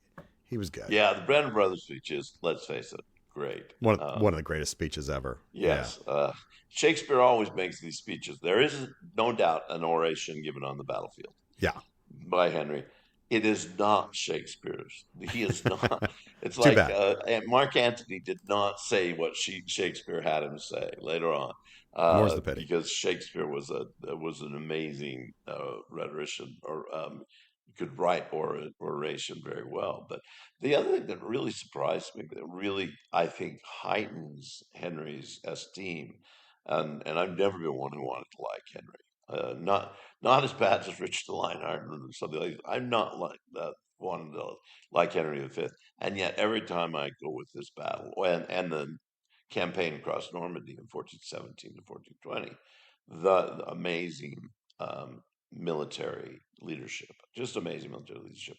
he was good. yeah, the Brandon Brothers speech is, let's face it, great. One of the greatest speeches ever. Yeah, Yes, Shakespeare always makes these speeches. There is no doubt an oration given on the battlefield yeah, by Henry. It is not Shakespeare's. He is not. It's Too like bad. Mark Antony did not say what Shakespeare had him say later on, More's the pity. because Shakespeare was an amazing rhetorician, or could write oration very well. But the other thing that really surprised me, that really I think heightens Henry's esteem, and I've never been one who wanted to like Henry. Not as bad as Richard the Lionhearted or something like that. I'm not like that, wanting to like Henry V. And yet every time I go with this battle and the campaign across Normandy in 1417 to 1420, the amazing military leadership, just amazing military leadership.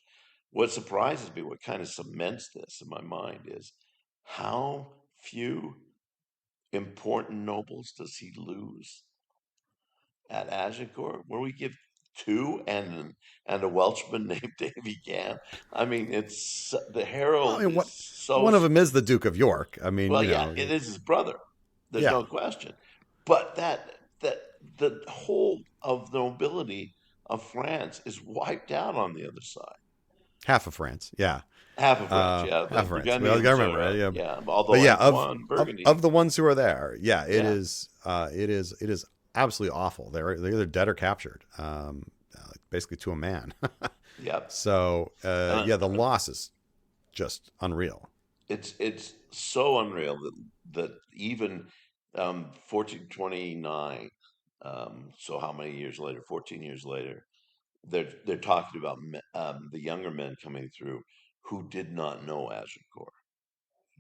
What surprises me, what kind of cements this in my mind, is how few important nobles does he lose at Agincourt, where we give two and a Welshman named Davy Gann. I mean, it's the Well, I Herald mean, is so one of them is the Duke of York. I mean, well, yeah, it is his brother. There's yeah, no question. But that the whole of the nobility of France is wiped out on the other side. half of France. Yeah, Half of France, yeah, half the of France. Well, you gotta Burgundians remember, right? Yeah, yeah, but although yeah, Antoine Burgundy, of the ones who are there, yeah, yeah, it is absolutely awful. They're either dead or captured, basically to a man. yep. So And yeah, the loss is just unreal. it's so unreal that even 1429, so how many years later, 14 years later, they're talking about the younger men coming through who did not know Agincourt,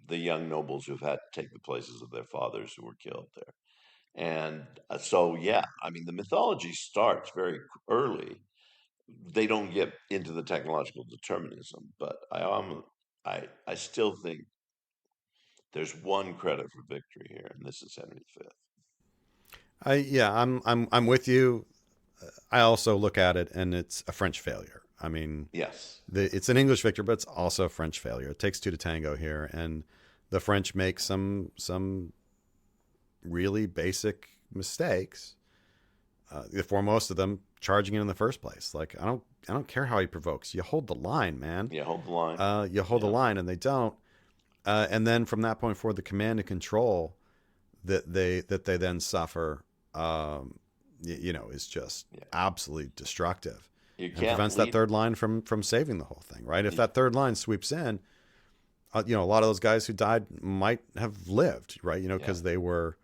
the young nobles who've had to take the places of their fathers who were killed there. And so, yeah, I mean, the mythology starts very early. They don't get into the technological determinism, but I still think there's one credit for victory here, and this is Henry V. I'm with you. I also look at it and it's a French failure. I mean, Yes. it's an English victory, but it's also a French failure. It takes two to tango here, and the French make some really basic mistakes. The foremost of them charging in the first place. Like I don't care how he provokes. You hold the line, man. Yeah, hold the line. You hold the Yeah. line, and they don't. And then from that point forward, the command and control that they then suffer, is just Yeah. absolutely destructive, You and can't prevents that lead. third line from saving the whole thing. Right? If You, that third line sweeps in, a lot of those guys who died might have lived. Right? yeah. Because they were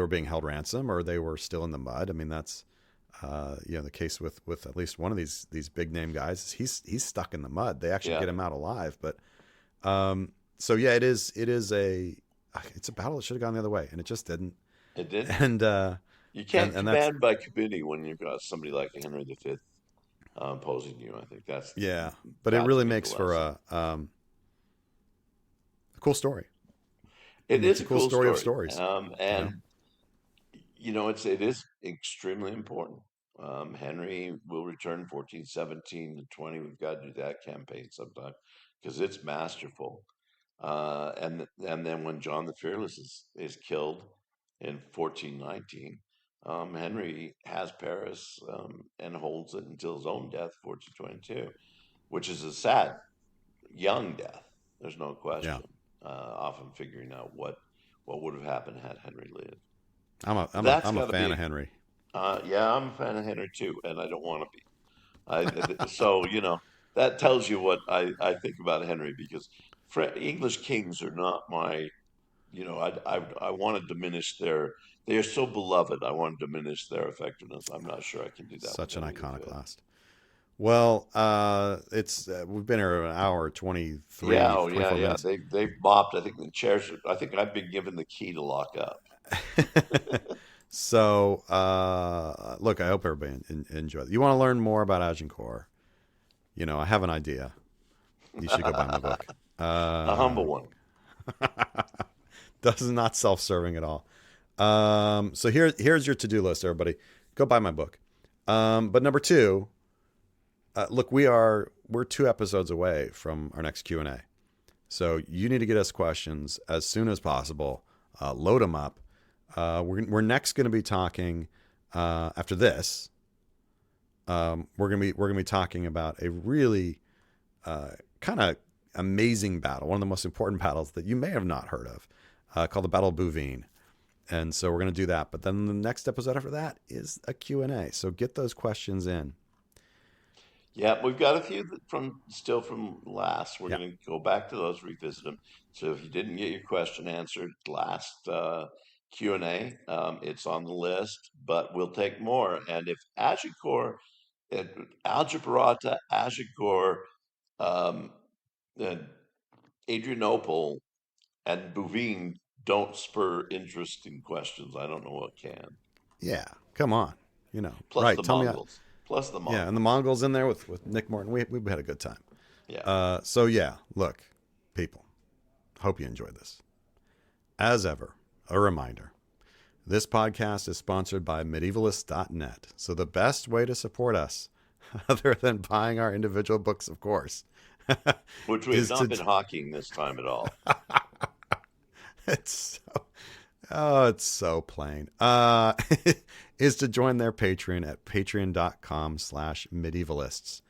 being held ransom or they were still in the mud. I mean, that's the case with at least one of these big name guys. He's stuck in the mud. They actually Yeah. get him out alive, but so yeah, it's a battle that should have gone the other way, and it just didn't. It did. And You can't and that's command by committee when you've got somebody like Henry V opposing you. I think that's yeah, but it got to really be the makes for lesson. a cool story. I It mean, it's is a a cool cool story of story, stories. You know, and it is extremely important. Henry will return 1417 to 20. We've got to do that campaign sometime because it's masterful. And then when John the Fearless is killed in 1419, Henry has Paris and holds it until his own death, 1422, which is a sad young death. There's no yeah, question. Often figuring out what would have happened had Henry lived. That's I'm a got to fan be. of Henry. Yeah, I'm a fan of Henry too, and I don't want to be. So that tells you what I think about Henry, because English kings are not my. I want to diminish their. They are so beloved. I want to diminish their effectiveness. I'm not sure I can do that with Such an Henry V. iconoclast. Well, it's we've been here an hour Yeah, oh yeah, 24 yeah. minutes. They mopped. I think the chairs. I think I've been given the key to lock up. So, look, I hope everybody enjoyed it. You want to learn more about Agincourt? I have an idea. You should go buy my book. A humble one. Does not self-serving at all. So here's your to-do list, everybody. Go buy my book. But number two, look, we're 2 episodes away from our next Q&A. So you need to get us questions as soon as possible. Load them up. We're next going to be talking after this we're gonna be talking about a really kind of amazing battle, one of the most important battles that you may have not heard of, called the Battle of Bouvines. And so we're going to do that. But then the next episode after that is a Q&A. So get those questions in. Yeah, we've got a few from last. We're Yeah. going to go back to those, revisit them. So if you didn't get your question answered last Q&A, it's on the list, but we'll take more. And if Agincourt, Algebrata, Agincourt, um, and Adrianople, and Bouvines don't spur interesting questions, I don't know what can. Yeah. Come on. Plus Right. the Tell me. Mongols. Plus the Yeah. And the Mongols. Mongols in there with Nick Morton. We had a good time. Yeah. So, yeah, look, people, hope you enjoyed this. As ever, a reminder. This podcast is sponsored by medievalist.net. So the best way to support us, other than buying our individual books, of course, Which we have is not been hawking this time at all. it's it's so plain. Is to join their Patreon at patreon.com/medievalists.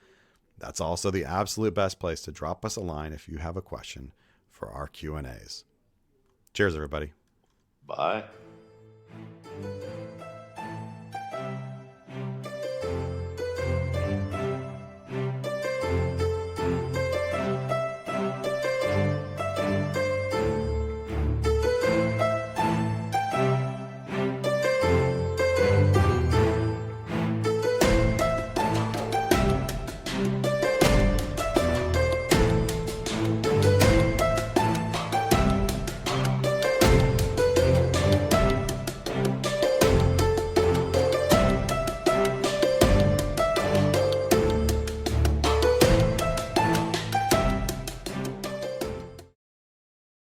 That's also the absolute best place to drop us a line if you have a question for our Q&As. Cheers, everybody. Bye.